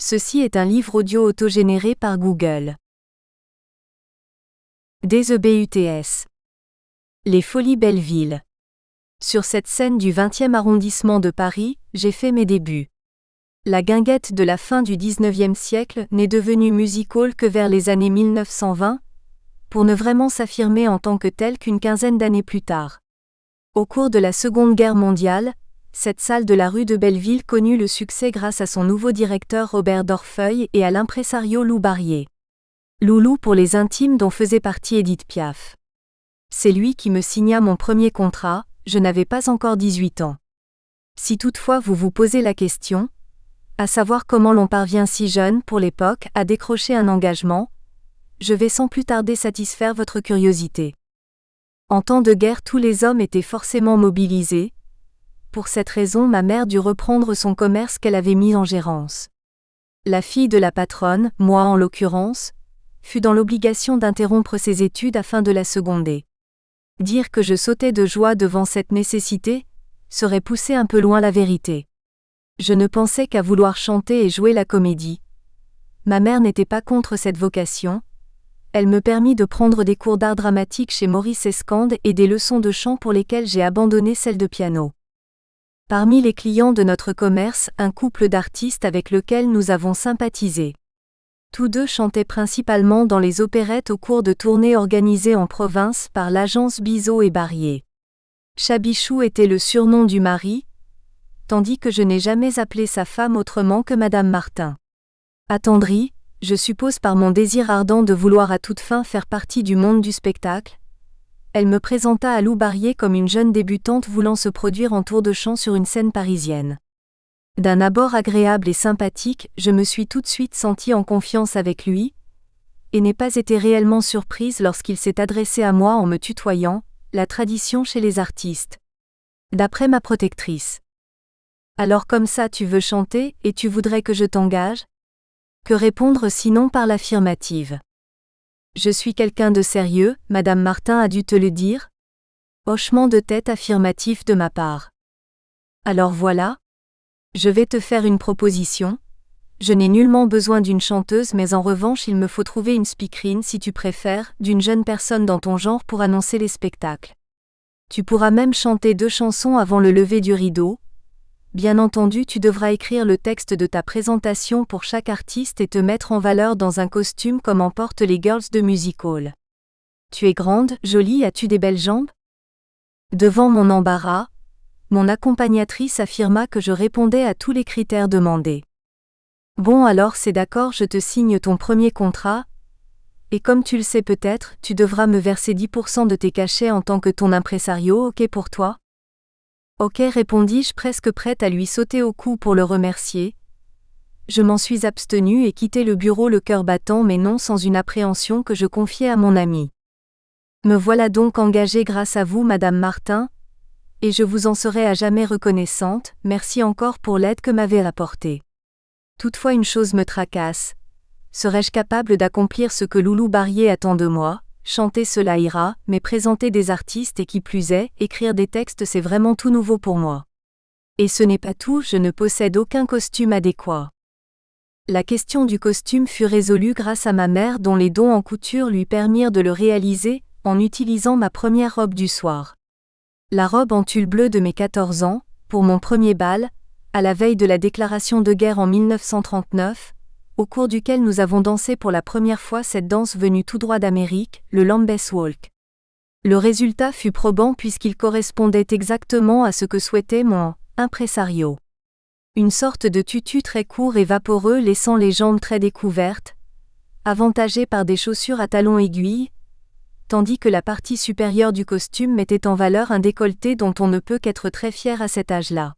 Ceci est un livre audio autogénéré par Google. DEBUTS. Les Folies Belleville. Sur cette scène du 20e arrondissement de Paris, j'ai fait mes débuts. La guinguette de la fin du 19e siècle n'est devenue music-hall que vers les années 1920, pour ne vraiment s'affirmer en tant que telle qu'une quinzaine d'années plus tard. Au cours de la Seconde Guerre mondiale, cette salle de la rue de Belleville connut le succès grâce à son nouveau directeur Robert Dorfeuille et à l'impresario Lou Barrier. Loulou pour les intimes dont faisait partie Édith Piaf. C'est lui qui me signa mon premier contrat, je n'avais pas encore 18 ans. Si toutefois vous vous posez la question, à savoir comment l'on parvient si jeune pour l'époque à décrocher un engagement, je vais sans plus tarder satisfaire votre curiosité. En temps de guerre, tous les hommes étaient forcément mobilisés. Pour cette raison, ma mère dut reprendre son commerce qu'elle avait mis en gérance. La fille de la patronne, moi en l'occurrence, fut dans l'obligation d'interrompre ses études afin de la seconder. Dire que je sautais de joie devant cette nécessité serait pousser un peu loin la vérité. Je ne pensais qu'à vouloir chanter et jouer la comédie. Ma mère n'était pas contre cette vocation. Elle me permit de prendre des cours d'art dramatique chez Maurice Escande et des leçons de chant pour lesquelles j'ai abandonné celles de piano. Parmi les clients de notre commerce, un couple d'artistes avec lequel nous avons sympathisé. Tous deux chantaient principalement dans les opérettes au cours de tournées organisées en province par l'agence Bizot et Barrier. Chabichou était le surnom du mari, tandis que je n'ai jamais appelé sa femme autrement que Madame Martin. Attendrie, je suppose par mon désir ardent de vouloir à toute fin faire partie du monde du spectacle, elle me présenta à Lou Barrier comme une jeune débutante voulant se produire en tour de chant sur une scène parisienne. D'un abord agréable et sympathique, je me suis tout de suite sentie en confiance avec lui, et n'ai pas été réellement surprise lorsqu'il s'est adressé à moi en me tutoyant, la tradition chez les artistes. D'après ma protectrice. Alors comme ça tu veux chanter et tu voudrais que je t'engage ? Que répondre sinon par l'affirmative ? Je suis quelqu'un de sérieux, Madame Martin a dû te le dire ? Hochement de tête affirmatif de ma part. Alors voilà. Je vais te faire une proposition. Je n'ai nullement besoin d'une chanteuse, mais en revanche il me faut trouver une speakerine si tu préfères, d'une jeune personne dans ton genre pour annoncer les spectacles. Tu pourras même chanter 2 chansons avant le lever du rideau. Bien entendu, tu devras écrire le texte de ta présentation pour chaque artiste et te mettre en valeur dans un costume comme en portent les girls de music hall. Tu es grande, jolie, as-tu des belles jambes ? Devant mon embarras, mon accompagnatrice affirma que je répondais à tous les critères demandés. Bon alors c'est d'accord, je te signe ton premier contrat, et comme tu le sais peut-être, tu devras me verser 10% de tes cachets en tant que ton impresario, ok pour toi ? Ok répondis-je presque prête à lui sauter au cou pour le remercier. Je m'en suis abstenue et quitté le bureau le cœur battant mais non sans une appréhension que je confiais à mon ami. Me voilà donc engagée grâce à vous Madame Martin, et je vous en serai à jamais reconnaissante, merci encore pour l'aide que m'avez apportée. Toutefois une chose me tracasse. Serais-je capable d'accomplir ce que Loulou Barrier attend de moi ? Chanter cela ira, mais présenter des artistes et qui plus est, écrire des textes c'est vraiment tout nouveau pour moi. Et ce n'est pas tout, je ne possède aucun costume adéquat. La question du costume fut résolue grâce à ma mère dont les dons en couture lui permirent de le réaliser, en utilisant ma première robe du soir. La robe en tulle bleu de mes 14 ans, pour mon premier bal, à la veille de la déclaration de guerre en 1939, au cours duquel nous avons dansé pour la première fois cette danse venue tout droit d'Amérique, le Lambeth Walk. Le résultat fut probant puisqu'il correspondait exactement à ce que souhaitait mon impresario. Une sorte de tutu très court et vaporeux laissant les jambes très découvertes, avantagé par des chaussures à talons aiguilles, tandis que la partie supérieure du costume mettait en valeur un décolleté dont on ne peut qu'être très fier à cet âge-là.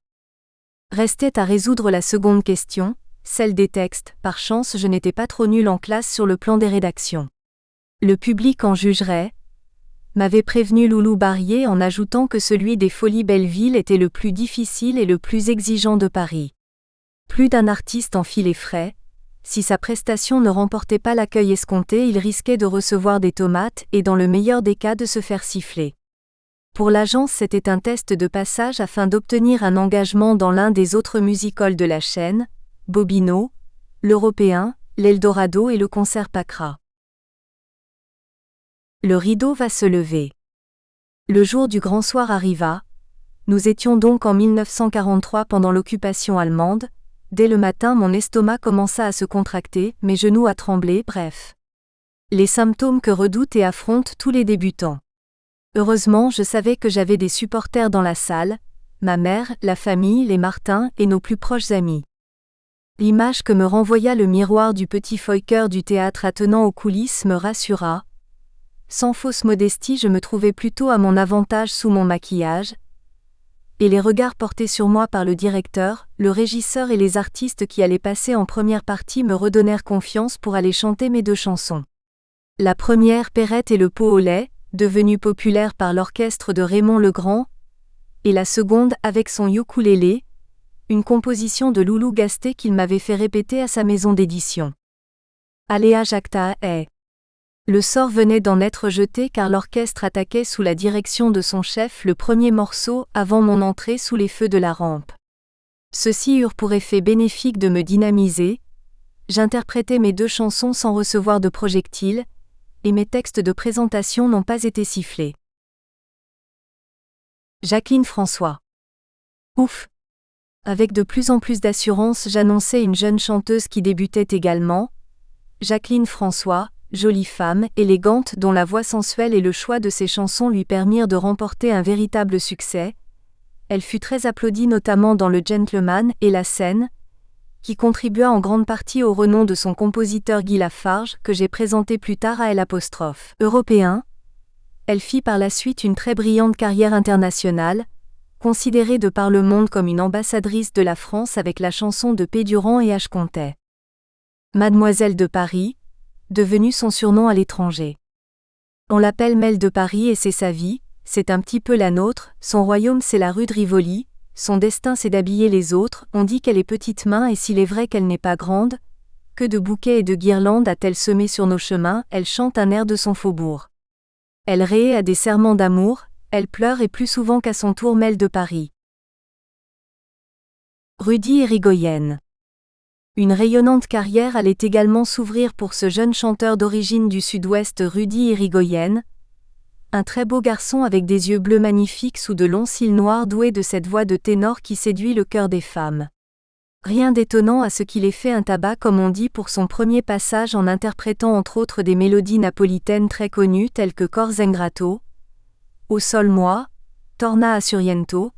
Restait à résoudre la seconde question, celle des textes. Par chance je n'étais pas trop nulle en classe sur le plan des rédactions. Le public en jugerait, m'avait prévenu Loulou Barrier en ajoutant que celui des Folies Belleville était le plus difficile et le plus exigeant de Paris. Plus d'un artiste en fit les frais. Si sa prestation ne remportait pas l'accueil escompté, il risquait de recevoir des tomates et dans le meilleur des cas de se faire siffler. Pour l'agence c'était un test de passage afin d'obtenir un engagement dans l'un des autres music-halls de la chaîne, Bobino, l'Européen, l'Eldorado et le concert Pacra. Le rideau va se lever. Le jour du grand soir arriva. Nous étions donc en 1943 pendant l'occupation allemande. Dès le matin, mon estomac commença à se contracter, mes genoux à trembler, bref. Les symptômes que redoutent et affrontent tous les débutants. Heureusement, je savais que j'avais des supporters dans la salle, ma mère, la famille, les Martin et nos plus proches amis. L'image que me renvoya le miroir du petit Fokker du théâtre attenant aux coulisses me rassura. Sans fausse modestie, je me trouvais plutôt à mon avantage sous mon maquillage, et les regards portés sur moi par le directeur, le régisseur et les artistes qui allaient passer en première partie me redonnèrent confiance pour aller chanter mes 2 chansons. La première, Perrette et le pot au lait, devenue populaire par l'orchestre de Raymond Legrand, et la seconde avec son ukulélé, une composition de Loulou Gasté qu'il m'avait fait répéter à sa maison d'édition. Aléa Jacta est. Le sort venait d'en être jeté car l'orchestre attaquait sous la direction de son chef le premier morceau avant mon entrée sous les feux de la rampe. Ceux-ci eurent pour effet bénéfique de me dynamiser. J'interprétais mes 2 chansons sans recevoir de projectiles, et mes textes de présentation n'ont pas été sifflés. Jacqueline François. Ouf! Avec de plus en plus d'assurance, j'annonçais une jeune chanteuse qui débutait également. Jacqueline François, jolie femme, élégante dont la voix sensuelle et le choix de ses chansons lui permirent de remporter un véritable succès. Elle fut très applaudie notamment dans Le Gentleman et La Scène, qui contribua en grande partie au renom de son compositeur Guy Lafarge, que j'ai présenté plus tard à L'. Européen. Elle fit par la suite une très brillante carrière internationale, considérée de par le monde comme une ambassadrice de la France avec la chanson de Pédurand et H. Contet. Mademoiselle de Paris, devenu son surnom à l'étranger. On l'appelle Mel de Paris et c'est sa vie, c'est un petit peu la nôtre, son royaume c'est la rue de Rivoli, son destin c'est d'habiller les autres, on dit qu'elle est petite main et s'il est vrai qu'elle n'est pas grande, que de bouquets et de guirlandes a-t-elle semé sur nos chemins, elle chante un air de son faubourg. Elle réait à des serments d'amour, elle pleure et plus souvent qu'à son tour Mel de Paris. Rudy Irigoyen. Une rayonnante carrière allait également s'ouvrir pour ce jeune chanteur d'origine du sud-ouest Rudy Irigoyen, un très beau garçon avec des yeux bleus magnifiques sous de longs cils noirs doué de cette voix de ténor qui séduit le cœur des femmes. Rien d'étonnant à ce qu'il ait fait un tabac comme on dit pour son premier passage en interprétant entre autres des mélodies napolitaines très connues telles que Cor Ingrato, Au sol moi, Torna Assuriento,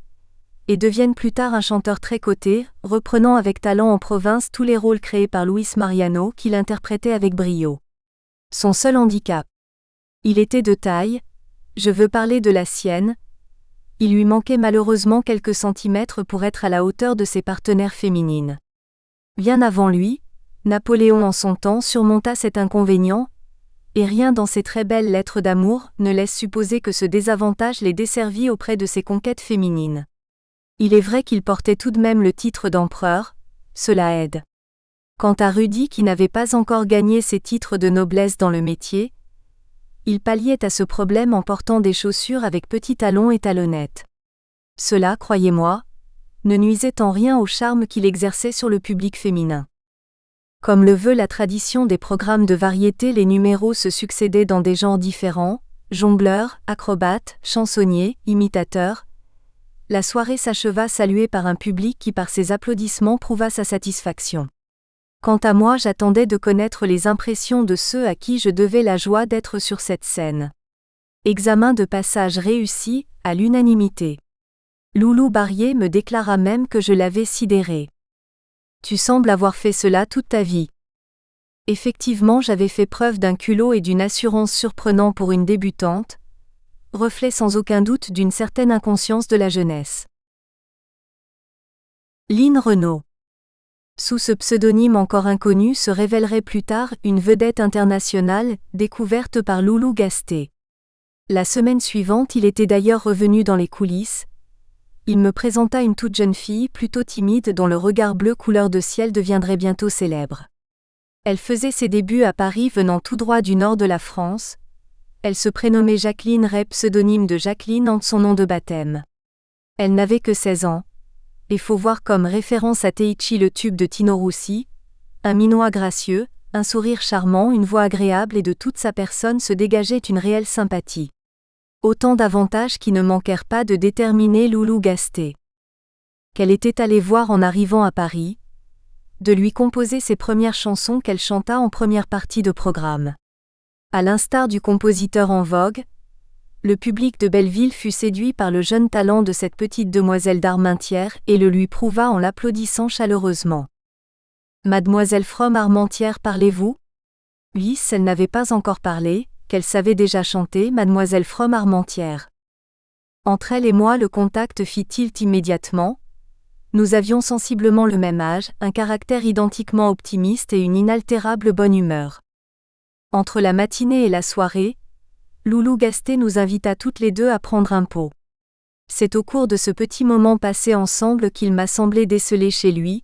et devienne plus tard un chanteur très coté, reprenant avec talent en province tous les rôles créés par Luis Mariano qu'il interprétait avec brio. Son seul handicap. Il était de taille, je veux parler de la sienne, il lui manquait malheureusement quelques centimètres pour être à la hauteur de ses partenaires féminines. Bien avant lui, Napoléon en son temps surmonta cet inconvénient, et rien dans ses très belles lettres d'amour ne laisse supposer que ce désavantage l'ait desservi auprès de ses conquêtes féminines. Il est vrai qu'il portait tout de même le titre d'empereur, cela aide. Quant à Rudy qui n'avait pas encore gagné ses titres de noblesse dans le métier, il palliait à ce problème en portant des chaussures avec petits talons et talonnettes. Cela, croyez-moi, ne nuisait en rien au charme qu'il exerçait sur le public féminin. Comme le veut la tradition des programmes de variété, les numéros se succédaient dans des genres différents, jongleurs, acrobates, chansonniers, imitateurs. La soirée s'acheva saluée par un public qui par ses applaudissements prouva sa satisfaction. Quant à moi, j'attendais de connaître les impressions de ceux à qui je devais la joie d'être sur cette scène. Examen de passage réussi, à l'unanimité. Loulou Barrier me déclara même que je l'avais sidéré. « Tu sembles avoir fait cela toute ta vie. » Effectivement, j'avais fait preuve d'un culot et d'une assurance surprenants pour une débutante, reflet sans aucun doute d'une certaine inconscience de la jeunesse. Line Renaud. Sous ce pseudonyme encore inconnu se révélerait plus tard une vedette internationale, découverte par Loulou Gasté. La semaine suivante, il était d'ailleurs revenu dans les coulisses. Il me présenta une toute jeune fille, plutôt timide, dont le regard bleu couleur de ciel deviendrait bientôt célèbre. Elle faisait ses débuts à Paris venant tout droit du nord de la France. Elle se prénommait Jacqueline Ray, pseudonyme de Jacqueline en son nom de baptême. Elle n'avait que 16 ans. Et faut voir comme référence à Teichi le tube de Tino Rossi, Un minois gracieux, un sourire charmant, une voix agréable et de toute sa personne se dégageait une réelle sympathie. Autant d'avantages qui ne manquèrent pas de déterminer Loulou Gasté. Qu'elle était allée voir en arrivant à Paris, de lui composer ses premières chansons qu'elle chanta en première partie de programme. À l'instar du compositeur en vogue, le public de Belleville fut séduit par le jeune talent de cette petite demoiselle d'Armentières et le lui prouva en l'applaudissant chaleureusement. Mademoiselle From Armentières, parlez-vous ? Oui, elle n'avait pas encore parlé, qu'elle savait déjà chanter Mademoiselle From Armentières. Entre elle et moi le contact fit tilt immédiatement. Nous avions sensiblement le même âge, un caractère identiquement optimiste et une inaltérable bonne humeur. Entre la matinée et la soirée, Loulou Gasté nous invita toutes les deux à prendre un pot. C'est au cours de ce petit moment passé ensemble qu'il m'a semblé déceler chez lui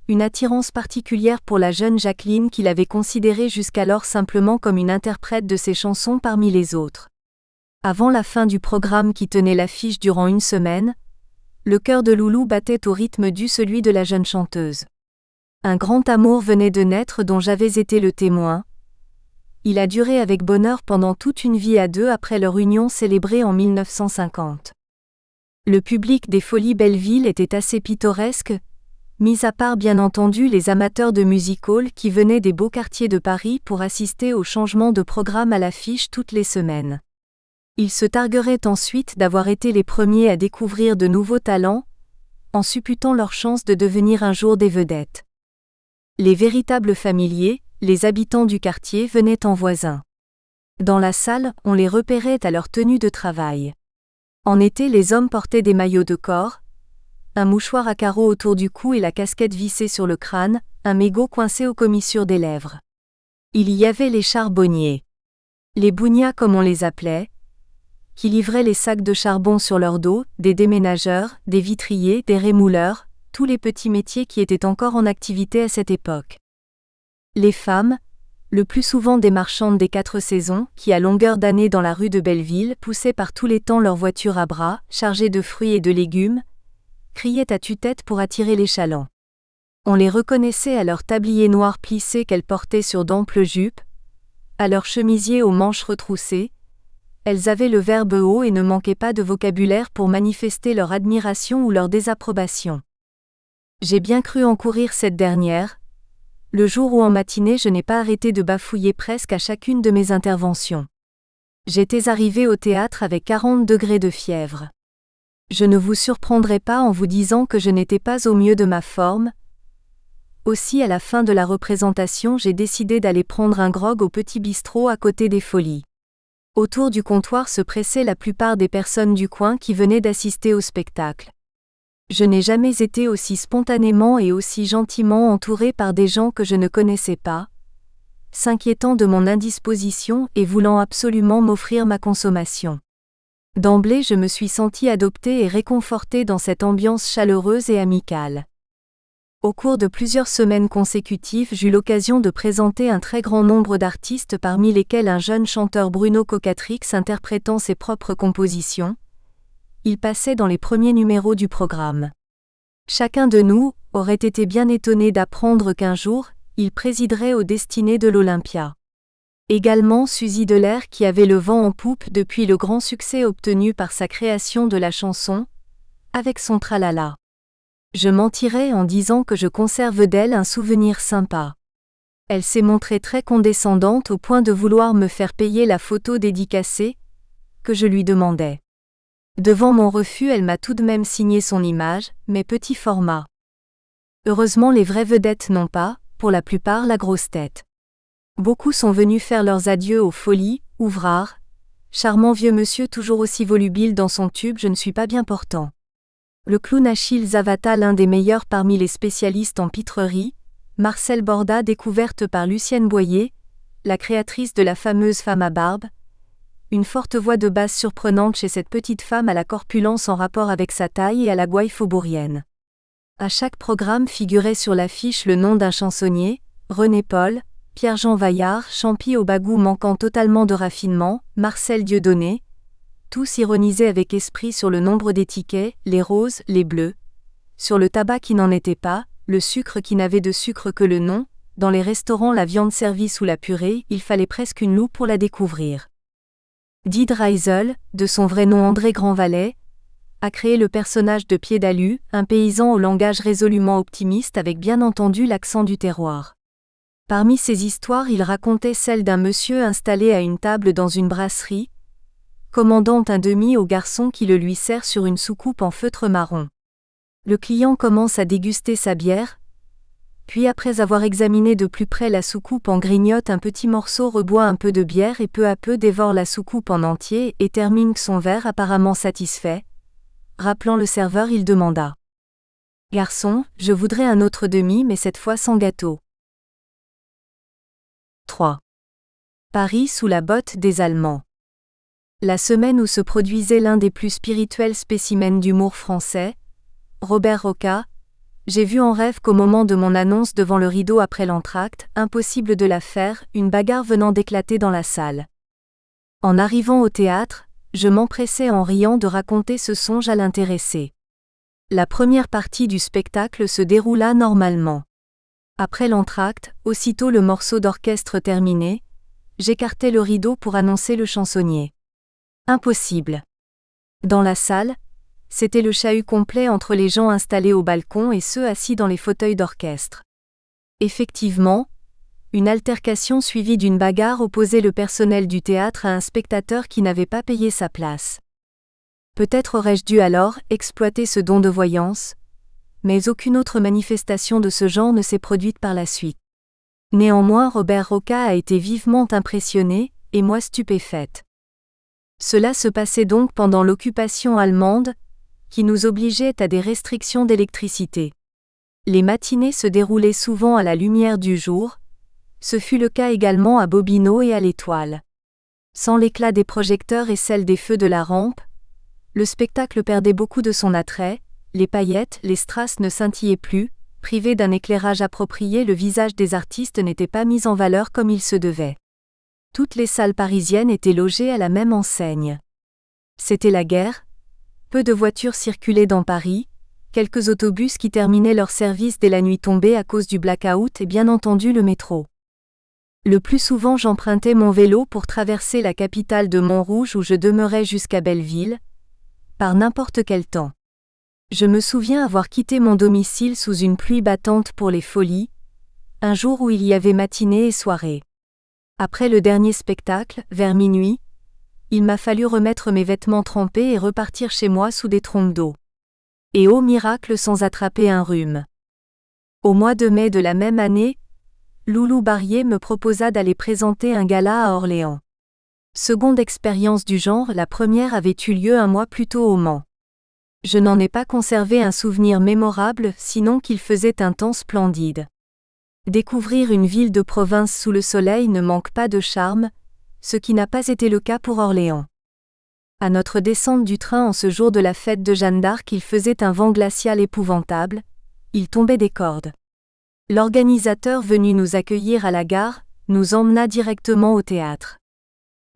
une attirance particulière pour la jeune Jacqueline qu'il avait considérée jusqu'alors simplement comme une interprète de ses chansons parmi les autres. Avant la fin du programme qui tenait l'affiche durant une semaine, le cœur de Loulou battait au rythme dû celui de la jeune chanteuse. Un grand amour venait de naître dont j'avais été le témoin. Il a duré avec bonheur pendant toute une vie à deux après leur union célébrée en 1950. Le public des Folies Belleville était assez pittoresque, mis à part bien entendu les amateurs de music-hall qui venaient des beaux quartiers de Paris pour assister au changement de programme à l'affiche toutes les semaines. Ils se targueraient ensuite d'avoir été les premiers à découvrir de nouveaux talents, en supputant leur chance de devenir un jour des vedettes. Les véritables familiers, les habitants du quartier venaient en voisin. Dans la salle, on les repérait à leur tenue de travail. En été, les hommes portaient des maillots de corps, un mouchoir à carreaux autour du cou et la casquette vissée sur le crâne, un mégot coincé aux commissures des lèvres. Il y avait les charbonniers. Les bougnats comme on les appelait, qui livraient les sacs de charbon sur leur dos, des déménageurs, des vitriers, des rémouleurs, tous les petits métiers qui étaient encore en activité à cette époque. Les femmes, le plus souvent des marchandes des 4 saisons, qui à longueur d'année dans la rue de Belleville poussaient par tous les temps leurs voitures à bras, chargées de fruits et de légumes, criaient à tue-tête pour attirer les chalands. On les reconnaissait à leurs tabliers noirs plissés qu'elles portaient sur d'amples jupes, à leurs chemisiers aux manches retroussées. Elles avaient le verbe haut et ne manquaient pas de vocabulaire pour manifester leur admiration ou leur désapprobation. J'ai bien cru encourir cette dernière, le jour où en matinée je n'ai pas arrêté de bafouiller presque à chacune de mes interventions. J'étais arrivé au théâtre avec 40 degrés de fièvre. Je ne vous surprendrai pas en vous disant que je n'étais pas au mieux de ma forme. Aussi à la fin de la représentation j'ai décidé d'aller prendre un grog au petit bistrot à côté des Folies. Autour du comptoir se pressaient la plupart des personnes du coin qui venaient d'assister au spectacle. Je n'ai jamais été aussi spontanément et aussi gentiment entouré par des gens que je ne connaissais pas, s'inquiétant de mon indisposition et voulant absolument m'offrir ma consommation. D'emblée je me suis senti adopté et réconforté dans cette ambiance chaleureuse et amicale. Au cours de plusieurs semaines consécutives j'eus l'occasion de présenter un très grand nombre d'artistes parmi lesquels un jeune chanteur Bruno Cocatrix interprétant ses propres compositions. Il passait dans les premiers numéros du programme. Chacun de nous aurait été bien étonné d'apprendre qu'un jour, il présiderait aux destinées de l'Olympia. Également Suzy Delair qui avait le vent en poupe depuis le grand succès obtenu par sa création de la chanson, avec son tralala. Je mentirais en disant que je conserve d'elle un souvenir sympa. Elle s'est montrée très condescendante au point de vouloir me faire payer la photo dédicacée que je lui demandais. Devant mon refus, elle m'a tout de même signé son image, mais petit format. Heureusement les vraies vedettes n'ont pas, pour la plupart, la grosse tête. Beaucoup sont venus faire leurs adieux aux Folies, Ouvrard. Charmant vieux monsieur toujours aussi volubile dans son tube, je ne suis pas bien portant. Le clown Achille Zavata, l'un des meilleurs parmi les spécialistes en pitrerie. Marcel Borda, découverte par Lucienne Boyer, la créatrice de la fameuse femme à barbe. Une forte voix de basse surprenante chez cette petite femme à la corpulence en rapport avec sa taille et à la gouaille faubourienne. À chaque programme figurait sur l'affiche le nom d'un chansonnier, René Paul, Pierre-Jean Vaillard, Champy au bagou manquant totalement de raffinement, Marcel Dieudonné. Tous ironisaient avec esprit sur le nombre des tickets, les roses, les bleus. Sur le tabac qui n'en était pas, le sucre qui n'avait de sucre que le nom, dans les restaurants la viande servie sous la purée, il fallait presque une loupe pour la découvrir. Dee Dreisel, de son vrai nom André Grandvalet, a créé le personnage de Pied-d'Alu, un paysan au langage résolument optimiste avec bien entendu l'accent du terroir. Parmi ses histoires, il racontait celle d'un monsieur installé à une table dans une brasserie, commandant un demi au garçon qui le lui sert sur une soucoupe en feutre marron. Le client commence à déguster sa bière, puis après avoir examiné de plus près la soucoupe en grignote un petit morceau, reboit un peu de bière et peu à peu dévore la soucoupe en entier et termine son verre apparemment satisfait. Rappelant le serveur, il demanda: « Garçon, je voudrais un autre demi mais cette fois sans gâteau. » 3. Paris sous la botte des Allemands. La semaine où se produisait l'un des plus spirituels spécimens d'humour français, Robert Roca, j'ai vu en rêve qu'au moment de mon annonce devant le rideau après l'entracte, impossible de la faire, une bagarre venant d'éclater dans la salle. En arrivant au théâtre, je m'empressais en riant de raconter ce songe à l'intéressé. La première partie du spectacle se déroula normalement. Après l'entracte, aussitôt le morceau d'orchestre terminé, j'écartai le rideau pour annoncer le chansonnier. Impossible. Dans la salle, c'était le chahut complet entre les gens installés au balcon et ceux assis dans les fauteuils d'orchestre. Effectivement, une altercation suivie d'une bagarre opposait le personnel du théâtre à un spectateur qui n'avait pas payé sa place. Peut-être aurais-je dû alors exploiter ce don de voyance, mais aucune autre manifestation de ce genre ne s'est produite par la suite. Néanmoins, Robert Roca a été vivement impressionné, et moi stupéfaite. Cela se passait donc pendant l'occupation allemande, qui nous obligeait à des restrictions d'électricité. Les matinées se déroulaient souvent à la lumière du jour, ce fut le cas également à Bobino et à l'Étoile. Sans l'éclat des projecteurs et celle des feux de la rampe, le spectacle perdait beaucoup de son attrait, les paillettes, les strass ne scintillaient plus, privé d'un éclairage approprié, le visage des artistes n'était pas mis en valeur comme il se devait. Toutes les salles parisiennes étaient logées à la même enseigne. C'était la guerre, peu de voitures circulaient dans Paris, quelques autobus qui terminaient leur service dès la nuit tombée à cause du blackout et bien entendu le métro. Le plus souvent j'empruntais mon vélo pour traverser la capitale de Montrouge où je demeurais jusqu'à Belleville, par n'importe quel temps. Je me souviens avoir quitté mon domicile sous une pluie battante pour les Folies, un jour où il y avait matinée et soirée. Après le dernier spectacle, vers minuit, il m'a fallu remettre mes vêtements trempés et repartir chez moi sous des trompes d'eau. Et ô miracle sans attraper un rhume. Au mois de mai de la même année, Loulou Barrier me proposa d'aller présenter un gala à Orléans. Seconde expérience du genre, la première avait eu lieu un mois plus tôt au Mans. Je n'en ai pas conservé un souvenir mémorable, sinon qu'il faisait un temps splendide. Découvrir une ville de province sous le soleil ne manque pas de charme, ce qui n'a pas été le cas pour Orléans. À notre descente du train en ce jour de la fête de Jeanne d'Arc, il faisait un vent glacial épouvantable, il tombait des cordes. L'organisateur venu nous accueillir à la gare, nous emmena directement au théâtre.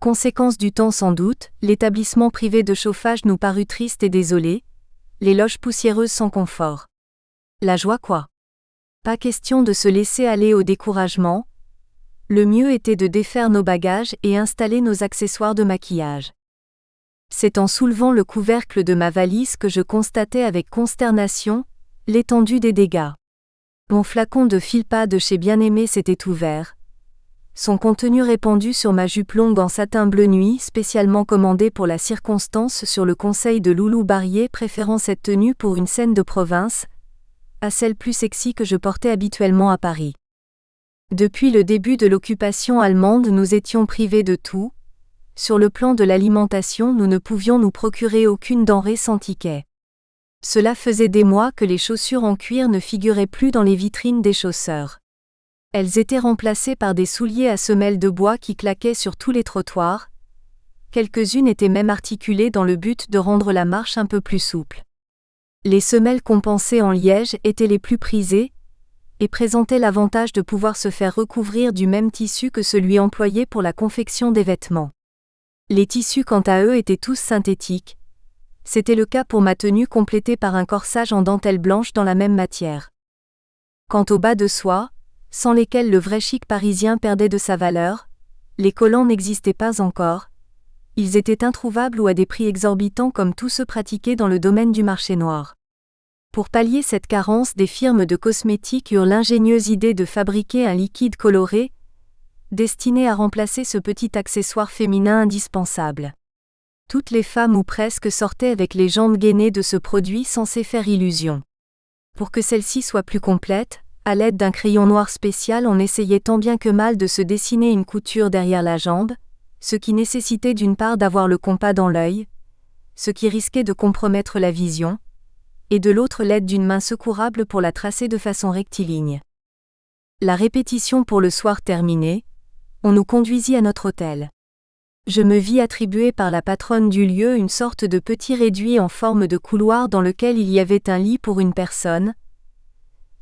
Conséquence du temps sans doute, l'établissement privé de chauffage nous parut triste et désolé, les loges poussiéreuses sans confort. La joie quoi? Pas question de se laisser aller au découragement, le mieux était de défaire nos bagages et installer nos accessoires de maquillage. C'est en soulevant le couvercle de ma valise que je constatais avec consternation l'étendue des dégâts. Mon flacon de Philpa de chez Bien-Aimé s'était ouvert. Son contenu répandu sur ma jupe longue en satin bleu nuit spécialement commandée pour la circonstance sur le conseil de Loulou Barrier préférant cette tenue pour une scène de province, à celle plus sexy que je portais habituellement à Paris. Depuis le début de l'occupation allemande nous étions privés de tout. Sur le plan de l'alimentation nous ne pouvions nous procurer aucune denrée sans ticket. Cela faisait des mois que les chaussures en cuir ne figuraient plus dans les vitrines des chausseurs. Elles étaient remplacées par des souliers à semelles de bois qui claquaient sur tous les trottoirs. Quelques-unes étaient même articulées dans le but de rendre la marche un peu plus souple. Les semelles compensées en liège étaient les plus prisées, et présentaient l'avantage de pouvoir se faire recouvrir du même tissu que celui employé pour la confection des vêtements. Les tissus quant à eux étaient tous synthétiques. C'était le cas pour ma tenue complétée par un corsage en dentelle blanche dans la même matière. Quant aux bas de soie, sans lesquels le vrai chic parisien perdait de sa valeur, les collants n'existaient pas encore. Ils étaient introuvables ou à des prix exorbitants comme tous ceux pratiqués dans le domaine du marché noir. Pour pallier cette carence, des firmes de cosmétiques eurent l'ingénieuse idée de fabriquer un liquide coloré, destiné à remplacer ce petit accessoire féminin indispensable. Toutes les femmes ou presque sortaient avec les jambes gainées de ce produit censé faire illusion. Pour que celle-ci soit plus complète, à l'aide d'un crayon noir spécial, on essayait tant bien que mal de se dessiner une couture derrière la jambe, ce qui nécessitait d'une part d'avoir le compas dans l'œil, ce qui risquait de compromettre la vision, et de l'autre l'aide d'une main secourable pour la tracer de façon rectiligne. La répétition pour le soir terminée, on nous conduisit à notre hôtel. Je me vis attribuer par la patronne du lieu une sorte de petit réduit en forme de couloir dans lequel il y avait un lit pour une personne.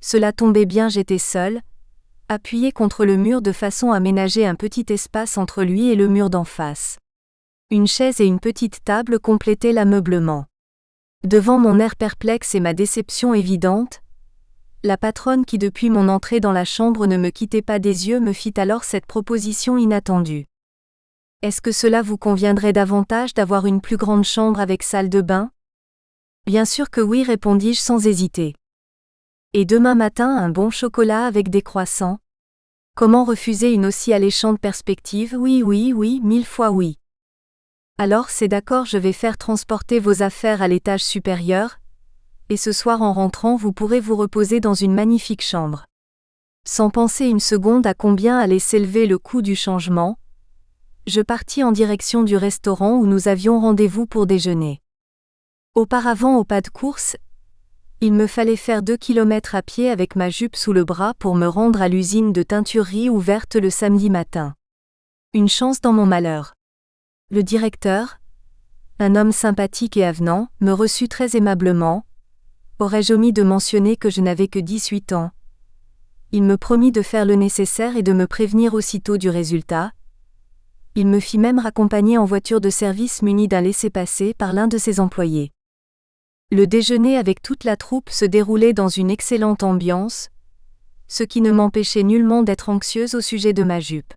Cela tombait bien, j'étais seule, appuyée contre le mur de façon à ménager un petit espace entre lui et le mur d'en face. Une chaise et une petite table complétaient l'ameublement. Devant mon air perplexe et ma déception évidente, la patronne qui depuis mon entrée dans la chambre ne me quittait pas des yeux me fit alors cette proposition inattendue. « Est-ce que cela vous conviendrait davantage d'avoir une plus grande chambre avec salle de bain ?» « Bien sûr que oui, répondis-je sans hésiter. « Et demain matin un bon chocolat avec des croissants ?» Comment refuser une aussi alléchante perspective ? Oui, 1000 fois oui. Alors c'est d'accord, je vais faire transporter vos affaires à l'étage supérieur, et ce soir en rentrant vous pourrez vous reposer dans une magnifique chambre. Sans penser une seconde à combien allait s'élever le coût du changement, je partis en direction du restaurant où nous avions rendez-vous pour déjeuner. Auparavant au pas de course, il me fallait faire 2 kilomètres à pied avec ma jupe sous le bras pour me rendre à l'usine de teinturerie ouverte le samedi matin. Une chance dans mon malheur. Le directeur, un homme sympathique et avenant, me reçut très aimablement. Aurais-je omis de mentionner que je n'avais que 18 ans? Il me promit de faire le nécessaire et de me prévenir aussitôt du résultat. Il me fit même raccompagner en voiture de service munie d'un laissez-passer par l'un de ses employés. Le déjeuner avec toute la troupe se déroulait dans une excellente ambiance, ce qui ne m'empêchait nullement d'être anxieuse au sujet de ma jupe.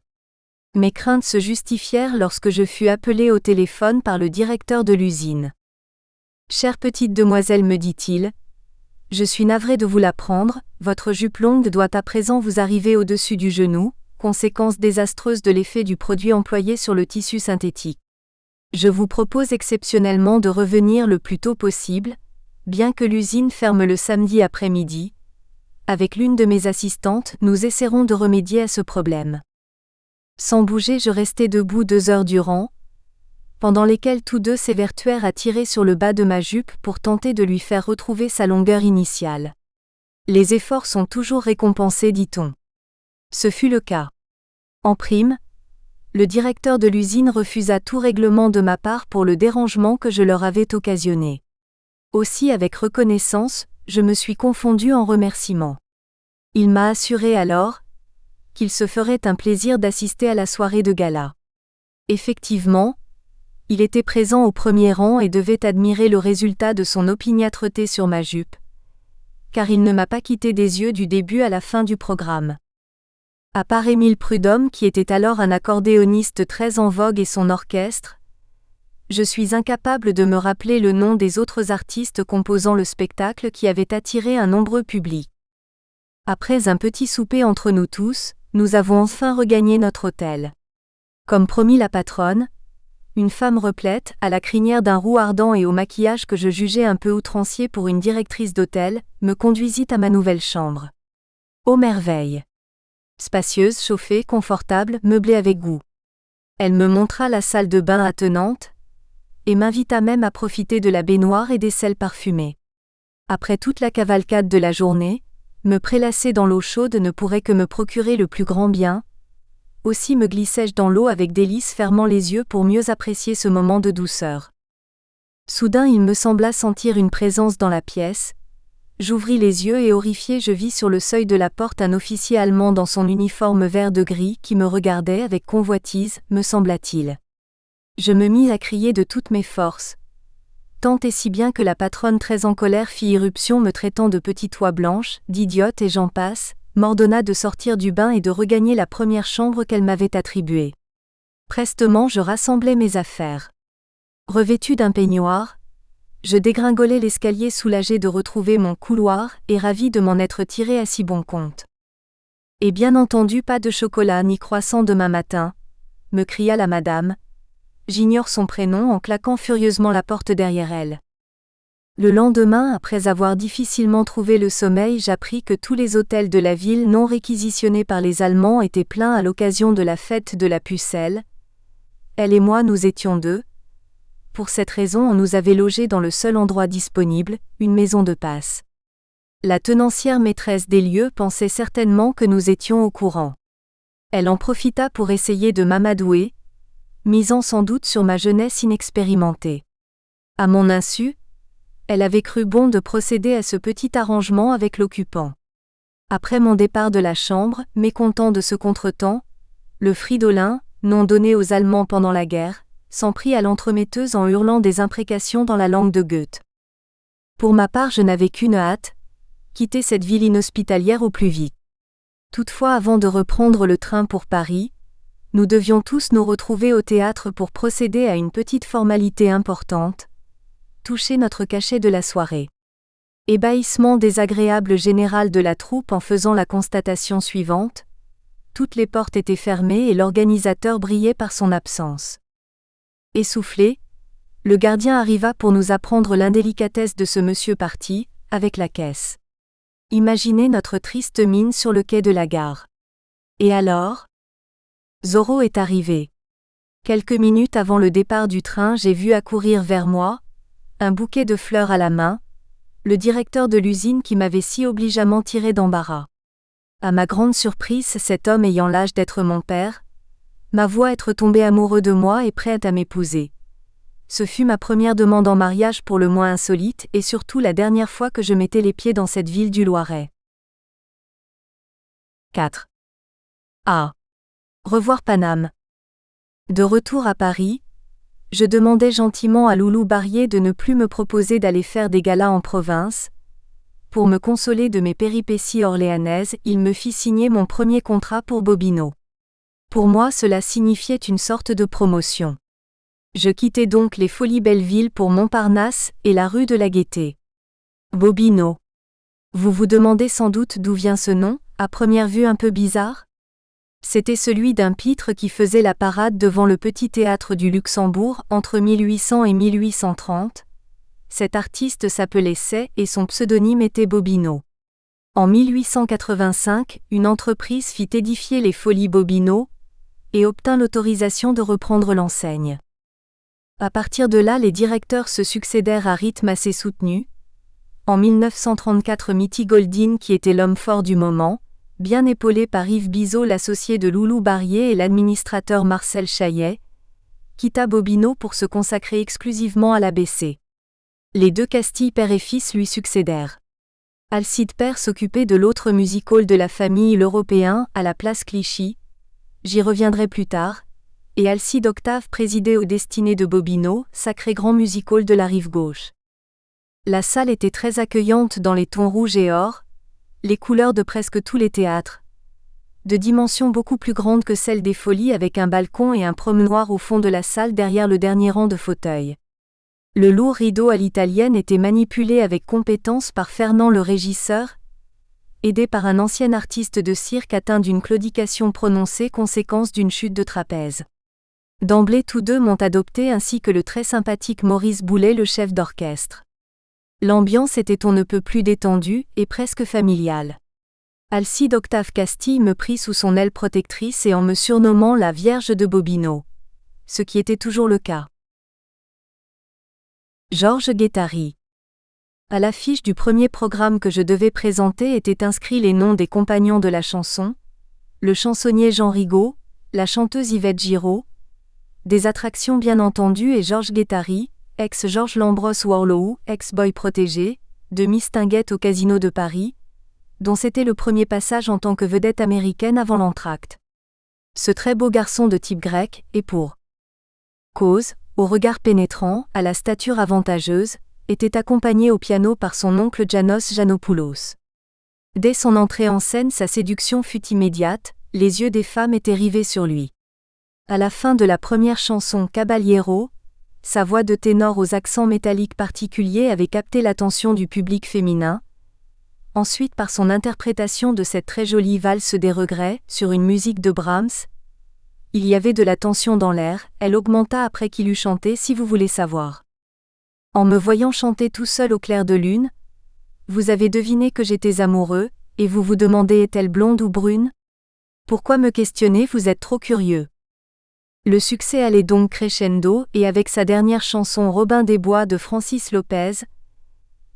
Mes craintes se justifièrent lorsque je fus appelée au téléphone par le directeur de l'usine. « Chère petite demoiselle, me dit-il, je suis navré de vous l'apprendre, votre jupe longue doit à présent vous arriver au-dessus du genou, conséquence désastreuse de l'effet du produit employé sur le tissu synthétique. Je vous propose exceptionnellement de revenir le plus tôt possible, bien que l'usine ferme le samedi après-midi. Avec l'une de mes assistantes, nous essaierons de remédier à ce problème. » Sans bouger, je restai debout 2 heures durant, pendant lesquelles tous deux s'évertuèrent à tirer sur le bas de ma jupe pour tenter de lui faire retrouver sa longueur initiale. Les efforts sont toujours récompensés, dit-on. Ce fut le cas. En prime, le directeur de l'usine refusa tout règlement de ma part pour le dérangement que je leur avais occasionné. Aussi, avec reconnaissance, je me suis confondue en remerciements. Il m'a assuré alors qu'il se ferait un plaisir d'assister à la soirée de gala. Effectivement, il était présent au premier rang et devait admirer le résultat de son opiniâtreté sur ma jupe, car il ne m'a pas quitté des yeux du début à la fin du programme. À part Émile Prudhomme qui était alors un accordéoniste très en vogue et son orchestre, je suis incapable de me rappeler le nom des autres artistes composant le spectacle qui avait attiré un nombreux public. Après un petit souper entre nous tous, nous avons enfin regagné notre hôtel. Comme promis la patronne, une femme replète, à la crinière d'un roux ardent et au maquillage que je jugeais un peu outrancier pour une directrice d'hôtel, me conduisit à ma nouvelle chambre. Ô merveille! Spacieuse, chauffée, confortable, meublée avec goût. Elle me montra la salle de bain attenante, et m'invita même à profiter de la baignoire et des sels parfumés. Après toute la cavalcade de la journée, me prélasser dans l'eau chaude ne pourrait que me procurer le plus grand bien. Aussi me glissai-je dans l'eau avec délice, fermant les yeux pour mieux apprécier ce moment de douceur. Soudain il me sembla sentir une présence dans la pièce. J'ouvris les yeux et horrifié je vis sur le seuil de la porte un officier allemand dans son uniforme vert de gris qui me regardait avec convoitise, me sembla-t-il. Je me mis à crier de toutes mes forces. « tant et si bien que la patronne très en colère fit irruption me traitant de petite oie blanche, d'idiote et j'en passe, m'ordonna de sortir du bain et de regagner la première chambre qu'elle m'avait attribuée. Prestement je rassemblai mes affaires. Revêtu d'un peignoir, je dégringolai l'escalier soulagé de retrouver mon couloir et ravi de m'en être tiré à si bon compte. Et bien entendu pas de chocolat ni croissant demain matin, me cria la madame. J'ignore son prénom en claquant furieusement la porte derrière elle. Le lendemain, après avoir difficilement trouvé le sommeil, j'appris que tous les hôtels de la ville non réquisitionnés par les Allemands étaient pleins à l'occasion de la fête de la Pucelle. Elle et moi nous étions deux. Pour cette raison on nous avait logés dans le seul endroit disponible, une maison de passe. La tenancière maîtresse des lieux pensait certainement que nous étions au courant. Elle en profita pour essayer de m'amadouer, misant sans doute sur ma jeunesse inexpérimentée. À mon insu, elle avait cru bon de procéder à ce petit arrangement avec l'occupant. Après mon départ de la chambre, mécontent de ce contretemps, le Fridolin, nom donné aux Allemands pendant la guerre, s'en prit à l'entremetteuse en hurlant des imprécations dans la langue de Goethe. Pour ma part je n'avais qu'une hâte, quitter cette ville inhospitalière au plus vite. Toutefois avant de reprendre le train pour Paris, nous devions tous nous retrouver au théâtre pour procéder à une petite formalité importante, toucher notre cachet de la soirée. Ébahissement désagréable général de la troupe en faisant la constatation suivante: toutes les portes étaient fermées et l'organisateur brillait par son absence. Essoufflé, le gardien arriva pour nous apprendre l'indélicatesse de ce monsieur parti, avec la caisse. Imaginez notre triste mine sur le quai de la gare. Et alors ? Zorro est arrivé. Quelques minutes avant le départ du train, j'ai vu accourir vers moi, un bouquet de fleurs à la main, le directeur de l'usine qui m'avait si obligeamment tiré d'embarras. À ma grande surprise, cet homme ayant l'âge d'être mon père, m'avoua être tombé amoureux de moi et prêt à m'épouser. Ce fut ma première demande en mariage pour le moins insolite et surtout la dernière fois que je mettais les pieds dans cette ville du Loiret. 4. A. Revoir Paname. De retour à Paris, je demandai gentiment à Loulou Barrier de ne plus me proposer d'aller faire des galas en province. Pour me consoler de mes péripéties orléanaises, il me fit signer mon premier contrat pour Bobino. Pour moi cela signifiait une sorte de promotion. Je quittai donc les Folies Belleville pour Montparnasse et la rue de la Gaîté. Bobino. Vous vous demandez sans doute d'où vient ce nom, à première vue un peu bizarre ? C'était celui d'un pitre qui faisait la parade devant le petit théâtre du Luxembourg entre 1800 et 1830. Cet artiste s'appelait Say et son pseudonyme était Bobino. En 1885, une entreprise fit édifier les Folies Bobino et obtint l'autorisation de reprendre l'enseigne. À partir de là, les directeurs se succédèrent à rythme assez soutenu. En 1934, Mitty Goldin, qui était l'homme fort du moment, bien épaulé par Yves Bizot, l'associé de Loulou Barrier et l'administrateur Marcel Chaillet, quitta Bobino pour se consacrer exclusivement à l'ABC. Les deux Castille père et fils lui succédèrent. Alcide père s'occupait de l'autre music-hall de la famille, l'Européen, à la place Clichy. J'y reviendrai plus tard. Et Alcide Octave présidait aux destinées de Bobino, sacré grand music-hall de la rive gauche. La salle était très accueillante dans les tons rouge et or, les couleurs de presque tous les théâtres, de dimensions beaucoup plus grandes que celles des Folies, avec un balcon et un promenoir au fond de la salle derrière le dernier rang de fauteuils. Le lourd rideau à l'italienne était manipulé avec compétence par Fernand le régisseur, aidé par un ancien artiste de cirque atteint d'une claudication prononcée, conséquence d'une chute de trapèze. D'emblée tous deux m'ont adopté, ainsi que le très sympathique Maurice Boulet, le chef d'orchestre. L'ambiance était on ne peut plus détendue et presque familiale. Alcide Octave Castille me prit sous son aile protectrice et en me surnommant la Vierge de Bobino. Ce qui était toujours le cas. Georges Guettari. À l'affiche du premier programme que je devais présenter étaient inscrits les noms des compagnons de la chanson, le chansonnier Jean Rigaud, la chanteuse Yvette Giraud, des attractions bien entendu, et Georges Guettari, ex-Georges Lambros Warlow, ex-boy protégé, de Mistinguett au Casino de Paris, dont c'était le premier passage en tant que vedette américaine avant l'entracte. Ce très beau garçon de type grec, et pour cause, Au regard pénétrant, à la stature avantageuse, était accompagné au piano par son oncle János Janopoulos. Dès son entrée en scène, sa séduction fut immédiate, les yeux des femmes étaient rivés sur lui. À la fin de la première chanson Caballero, sa voix de ténor aux accents métalliques particuliers avait capté l'attention du public féminin. Ensuite, par son interprétation de cette très jolie valse des regrets, sur une musique de Brahms, il y avait de la tension dans l'air, elle augmenta après qu'il eut chanté Si vous voulez savoir. En me voyant chanter tout seul au clair de lune, vous avez deviné que j'étais amoureux, et vous vous demandez est-elle blonde ou brune? Pourquoi me questionner, vous êtes trop curieux. Le succès allait donc crescendo, et avec sa dernière chanson Robin des Bois de Francis Lopez,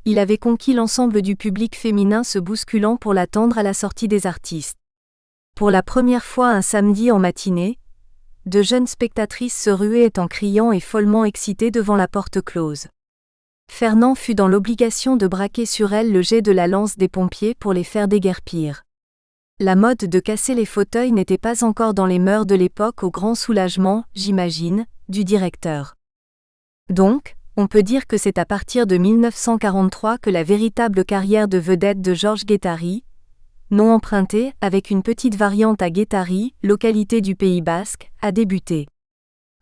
il avait conquis l'ensemble du public féminin se bousculant pour l'attendre à la sortie des artistes. Pour la première fois un samedi en matinée, de jeunes spectatrices se ruaient en criant et follement excitées devant la porte close. Fernand fut dans l'obligation de braquer sur elles le jet de la lance des pompiers pour les faire déguerpir. La mode de casser les fauteuils n'était pas encore dans les mœurs de l'époque au grand soulagement, j'imagine, du directeur. Donc, on peut dire que c'est à partir de 1943 que la véritable carrière de vedette de Georges Guettari, nom emprunté avec une petite variante à Guettari, localité du Pays Basque, a débuté.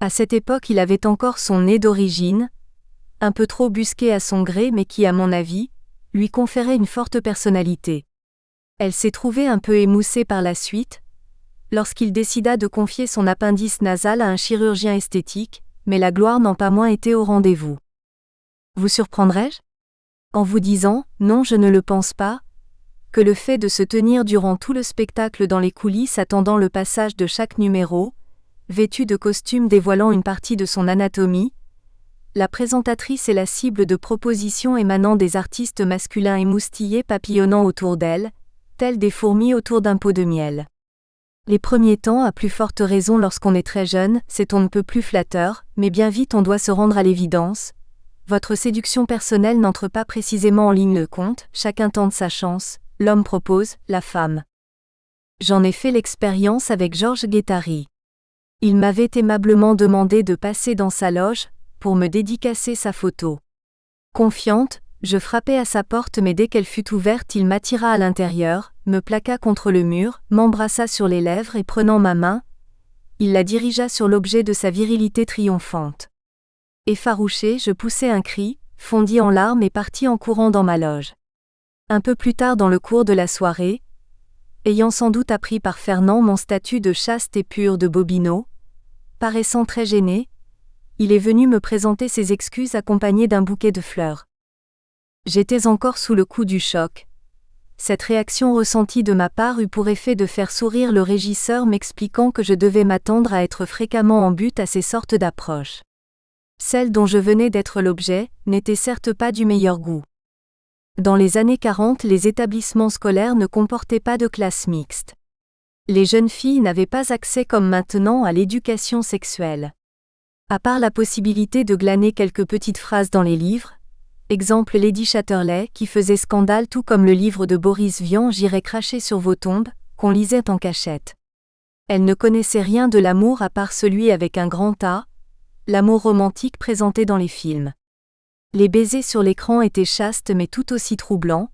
À cette époque il avait encore son nez d'origine, un peu trop busqué à son gré mais qui à mon avis, lui conférait une forte personnalité. Elle s'est trouvée un peu émoussée par la suite, lorsqu'il décida de confier son appendice nasal à un chirurgien esthétique, mais la gloire n'en pas moins été au rendez-vous. Vous surprendrai-je? En vous disant, non je ne le pense pas, que le fait de se tenir durant tout le spectacle dans les coulisses attendant le passage de chaque numéro, vêtu de costume dévoilant une partie de son anatomie, la présentatrice est la cible de propositions émanant des artistes masculins émoustillés papillonnant autour d'elle, tels des fourmis autour d'un pot de miel. Les premiers temps, à plus forte raison lorsqu'on est très jeune, c'est on ne peut plus flatteur, mais bien vite on doit se rendre à l'évidence. Votre séduction personnelle n'entre pas précisément en ligne de compte, chacun tente sa chance, l'homme propose, la femme. J'en ai fait l'expérience avec Georges Guettari. Il m'avait aimablement demandé de passer dans sa loge, pour me dédicacer sa photo. Confiante, je frappai à sa porte mais dès qu'elle fut ouverte il m'attira à l'intérieur, me plaqua contre le mur, m'embrassa sur les lèvres et prenant ma main, il la dirigea sur l'objet de sa virilité triomphante. Effarouché, je poussai un cri, fondis en larmes et partis en courant dans ma loge. Un peu plus tard dans le cours de la soirée, ayant sans doute appris par Fernand mon statut de chaste et pure de Bobino, paraissant très gêné, il est venu me présenter ses excuses accompagné d'un bouquet de fleurs. J'étais encore sous le coup du choc. Cette réaction ressentie de ma part eut pour effet de faire sourire le régisseur m'expliquant que je devais m'attendre à être fréquemment en butte à ces sortes d'approches. Celle dont je venais d'être l'objet, n'était certes pas du meilleur goût. Dans les années 40, les établissements scolaires ne comportaient pas de classe mixte. Les jeunes filles n'avaient pas accès comme maintenant à l'éducation sexuelle. À part la possibilité de glaner quelques petites phrases dans les livres, exemple Lady Chatterley qui faisait scandale tout comme le livre de Boris Vian J'irai cracher sur vos tombes, qu'on lisait en cachette. Elles ne connaissaient rien de l'amour à part celui avec un grand A, l'amour romantique présenté dans les films. Les baisers sur l'écran étaient chastes mais tout aussi troublants,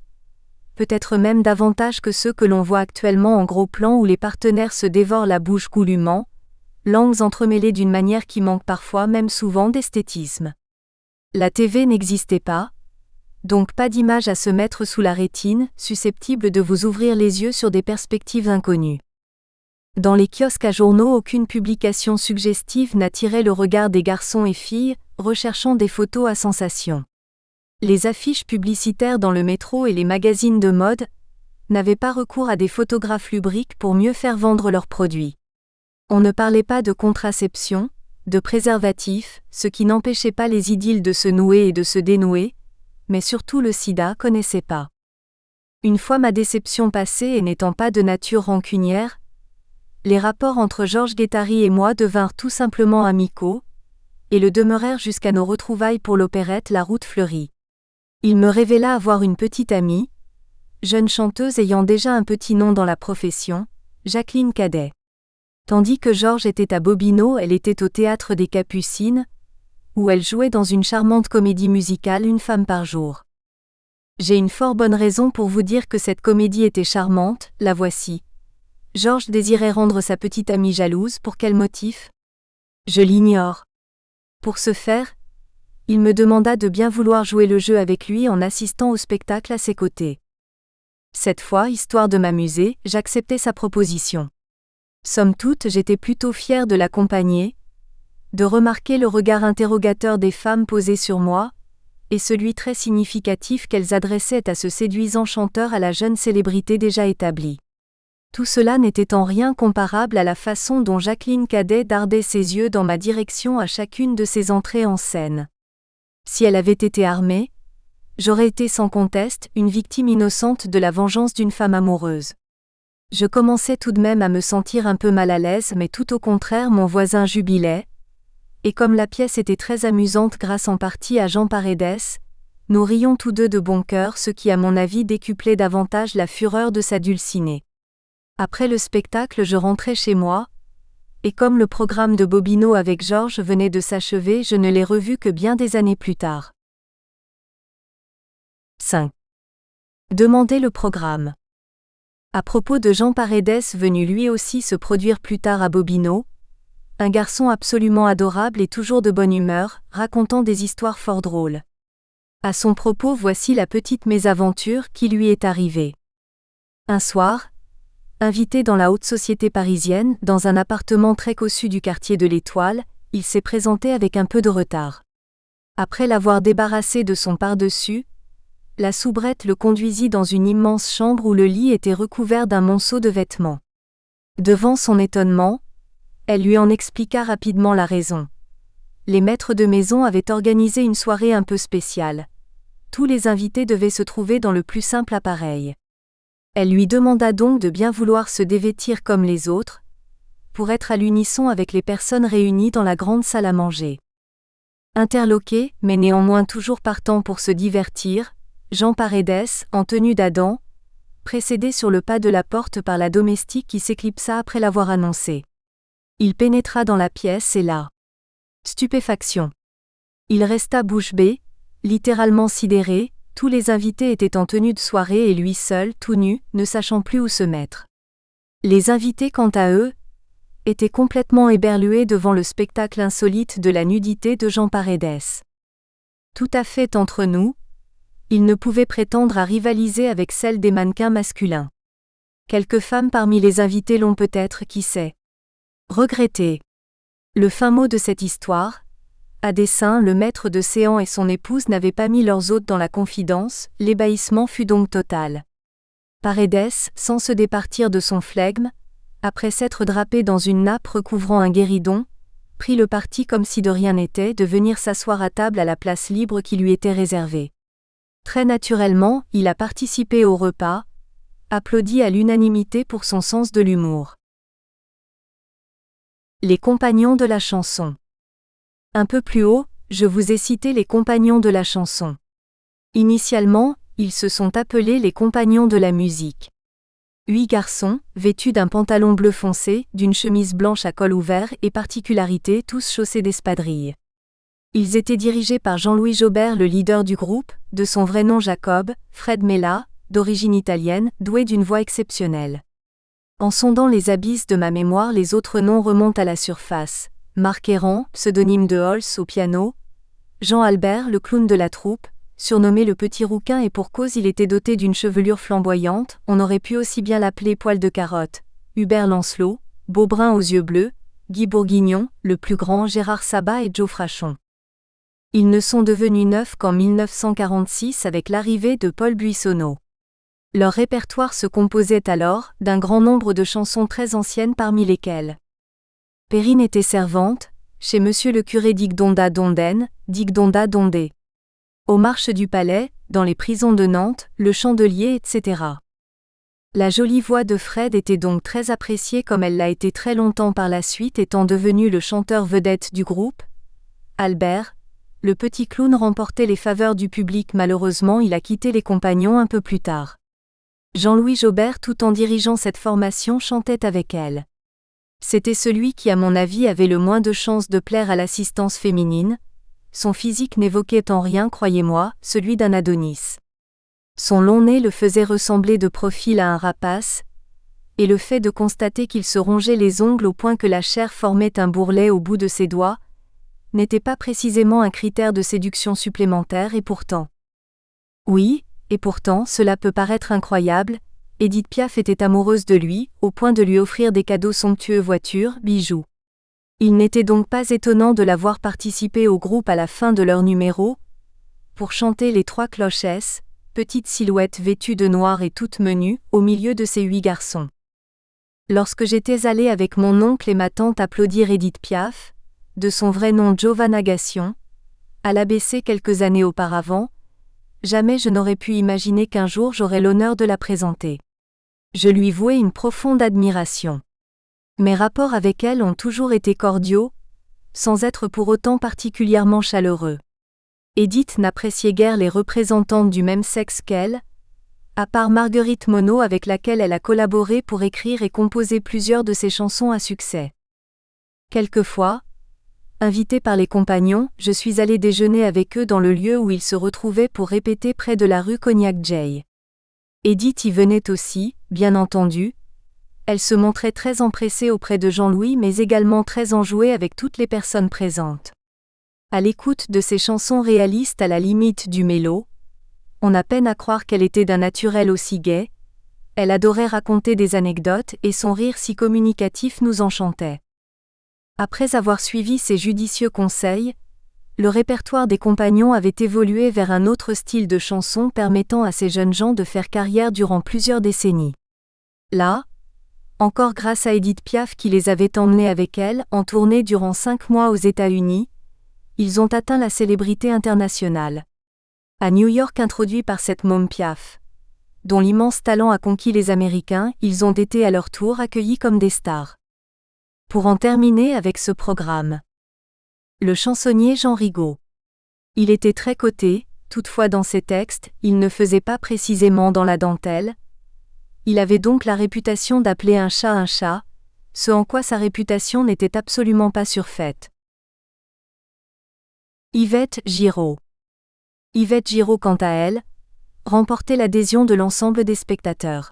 peut-être même davantage que ceux que l'on voit actuellement en gros plan où les partenaires se dévorent la bouche goulûment, langues entremêlées d'une manière qui manque parfois même souvent d'esthétisme. La TV n'existait pas, donc pas d'image à se mettre sous la rétine, susceptible de vous ouvrir les yeux sur des perspectives inconnues. Dans les kiosques à journaux, aucune publication suggestive n'attirait le regard des garçons et filles, recherchant des photos à sensation. Les affiches publicitaires dans le métro et les magazines de mode n'avaient pas recours à des photographes lubriques pour mieux faire vendre leurs produits. On ne parlait pas de contraception, de préservatifs, ce qui n'empêchait pas les idylles de se nouer et de se dénouer, mais surtout le sida connaissait pas. Une fois ma déception passée et n'étant pas de nature rancunière, les rapports entre Georges Guettari et moi devinrent tout simplement amicaux, et le demeurèrent jusqu'à nos retrouvailles pour l'opérette La Route fleurie. Il me révéla avoir une petite amie, jeune chanteuse ayant déjà un petit nom dans la profession, Jacqueline Cadet. Tandis que Georges était à Bobino, elle était au Théâtre des Capucines, où elle jouait dans une charmante comédie musicale Une femme par jour. J'ai une fort bonne raison pour vous dire que cette comédie était charmante, la voici. Georges désirait rendre sa petite amie jalouse, pour quel motif ? Je l'ignore. Pour ce faire, il me demanda de bien vouloir jouer le jeu avec lui en assistant au spectacle à ses côtés. Cette fois, histoire de m'amuser, j'acceptai sa proposition. Somme toute, j'étais plutôt fière de l'accompagner, de remarquer le regard interrogateur des femmes posé sur moi, et celui très significatif qu'elles adressaient à ce séduisant chanteur à la jeune célébrité déjà établie. Tout cela n'était en rien comparable à la façon dont Jacqueline Cadet dardait ses yeux dans ma direction à chacune de ses entrées en scène. Si elle avait été armée, j'aurais été sans conteste une victime innocente de la vengeance d'une femme amoureuse. Je commençais tout de même à me sentir un peu mal à l'aise, mais tout au contraire mon voisin jubilait, et comme la pièce était très amusante grâce en partie à Jean Paredes, nous rions tous deux de bon cœur, ce qui à mon avis décuplait davantage la fureur de sa Dulcinée. Après le spectacle je rentrai chez moi, et comme le programme de Bobino avec Georges venait de s'achever, je ne l'ai revu que bien des années plus tard. 5. Demandez le programme. À propos de Jean Paredes venu lui aussi se produire plus tard à Bobino, un garçon absolument adorable et toujours de bonne humeur, racontant des histoires fort drôles. À son propos, voici la petite mésaventure qui lui est arrivée. Un soir, invité dans la haute société parisienne, dans un appartement très cossu du quartier de l'Étoile, il s'est présenté avec un peu de retard. Après l'avoir débarrassé de son pardessus, la soubrette le conduisit dans une immense chambre où le lit était recouvert d'un monceau de vêtements. Devant son étonnement, elle lui en expliqua rapidement la raison. Les maîtres de maison avaient organisé une soirée un peu spéciale. Tous les invités devaient se trouver dans le plus simple appareil. Elle lui demanda donc de bien vouloir se dévêtir comme les autres, pour être à l'unisson avec les personnes réunies dans la grande salle à manger. Interloqué, mais néanmoins toujours partant pour se divertir, Jean Paredes, en tenue d'Adam, précédé sur le pas de la porte par la domestique qui s'éclipsa après l'avoir annoncé. Il pénétra dans la pièce et là. Stupéfaction. Il resta bouche bée, littéralement sidéré, tous les invités étaient en tenue de soirée et lui seul, tout nu, ne sachant plus où se mettre. Les invités, quant à eux, étaient complètement éberlués devant le spectacle insolite de la nudité de Jean Paredes. Tout à fait entre nous, il ne pouvait prétendre à rivaliser avec celle des mannequins masculins. Quelques femmes parmi les invités l'ont peut-être, qui sait, regretté. Le fin mot de cette histoire, à dessein, le maître de séance et son épouse n'avaient pas mis leurs hôtes dans la confidence, l'ébahissement fut donc total. Paredes, sans se départir de son flegme, après s'être drapé dans une nappe recouvrant un guéridon, prit le parti comme si de rien n'était de venir s'asseoir à table à la place libre qui lui était réservée. Très naturellement, il a participé au repas, applaudi à l'unanimité pour son sens de l'humour. Les compagnons de la chanson. Un peu plus haut, je vous ai cité les compagnons de la chanson. Initialement, ils se sont appelés les compagnons de la musique. 8 garçons, vêtus d'un pantalon bleu foncé, d'une chemise blanche à col ouvert et particularité tous chaussés d'espadrilles. Ils étaient dirigés par Jean-Louis Jobert, le leader du groupe, de son vrai nom Jacob, Fred Mella, d'origine italienne, doué d'une voix exceptionnelle. En sondant les abysses de ma mémoire, les autres noms remontent à la surface. Marc Errand, pseudonyme de Holz au piano, Jean Albert, le clown de la troupe, surnommé le Petit Rouquin et pour cause il était doté d'une chevelure flamboyante, on aurait pu aussi bien l'appeler Poil de Carotte, Hubert Lancelot, Beaubrun aux yeux bleus, Guy Bourguignon, le plus grand, Gérard Sabat et Joe Frachon. Ils ne sont devenus neufs qu'en 1946 avec l'arrivée de Paul Buissonneau. Leur répertoire se composait alors d'un grand nombre de chansons très anciennes parmi lesquelles Perrine était servante, chez Monsieur le curé Digdonda Donden, Digdonda Dondé. Aux marches du palais, dans les prisons de Nantes, le chandelier, etc. La jolie voix de Fred était donc très appréciée comme elle l'a été très longtemps par la suite étant devenu le chanteur vedette du groupe. Albert, le petit clown remportait les faveurs du public, malheureusement il a quitté les compagnons un peu plus tard. Jean-Louis Jobert tout en dirigeant cette formation chantait avec elle. C'était celui qui à mon avis avait le moins de chances de plaire à l'assistance féminine, son physique n'évoquait en rien, croyez-moi, celui d'un Adonis. Son long nez le faisait ressembler de profil à un rapace, et le fait de constater qu'il se rongeait les ongles au point que la chair formait un bourrelet au bout de ses doigts, n'était pas précisément un critère de séduction supplémentaire et pourtant. Oui, et pourtant, cela peut paraître incroyable, Édith Piaf était amoureuse de lui, au point de lui offrir des cadeaux somptueux, voitures, bijoux. Il n'était donc pas étonnant de la voir participer au groupe à la fin de leur numéro, pour chanter les 3 clochesses, petite silhouette vêtue de noir et toute menue, au milieu de ces 8 garçons. Lorsque j'étais allée avec mon oncle et ma tante applaudir Édith Piaf, de son vrai nom Giovanna Gassion, à l'ABC quelques années auparavant, jamais je n'aurais pu imaginer qu'un jour j'aurais l'honneur de la présenter. Je lui vouais une profonde admiration. Mes rapports avec elle ont toujours été cordiaux, sans être pour autant particulièrement chaleureux. Édith n'appréciait guère les représentantes du même sexe qu'elle, à part Marguerite Monod avec laquelle elle a collaboré pour écrire et composer plusieurs de ses chansons à succès. Quelquefois, invitée par les compagnons, je suis allée déjeuner avec eux dans le lieu où ils se retrouvaient pour répéter près de la rue Cognac-Jay. Édith y venait aussi, bien entendu. Elle se montrait très empressée auprès de Jean-Louis mais également très enjouée avec toutes les personnes présentes. À l'écoute de ses chansons réalistes à la limite du mélo, on a peine à croire qu'elle était d'un naturel aussi gai. Elle adorait raconter des anecdotes et son rire si communicatif nous enchantait. Après avoir suivi ses judicieux conseils, le répertoire des compagnons avait évolué vers un autre style de chanson permettant à ces jeunes gens de faire carrière durant plusieurs décennies. Là, encore grâce à Édith Piaf qui les avait emmenés avec elle en tournée durant 5 mois aux États-Unis, ils ont atteint la célébrité internationale. À New York, introduits par cette môme Piaf, dont l'immense talent a conquis les Américains, ils ont été à leur tour accueillis comme des stars. Pour en terminer avec ce programme. Le chansonnier Jean Rigaud. Il était très coté, toutefois dans ses textes, il ne faisait pas précisément dans la dentelle. Il avait donc la réputation d'appeler un chat, ce en quoi sa réputation n'était absolument pas surfaite. Yvette Giraud. Yvette Giraud, quant à elle, remportait l'adhésion de l'ensemble des spectateurs.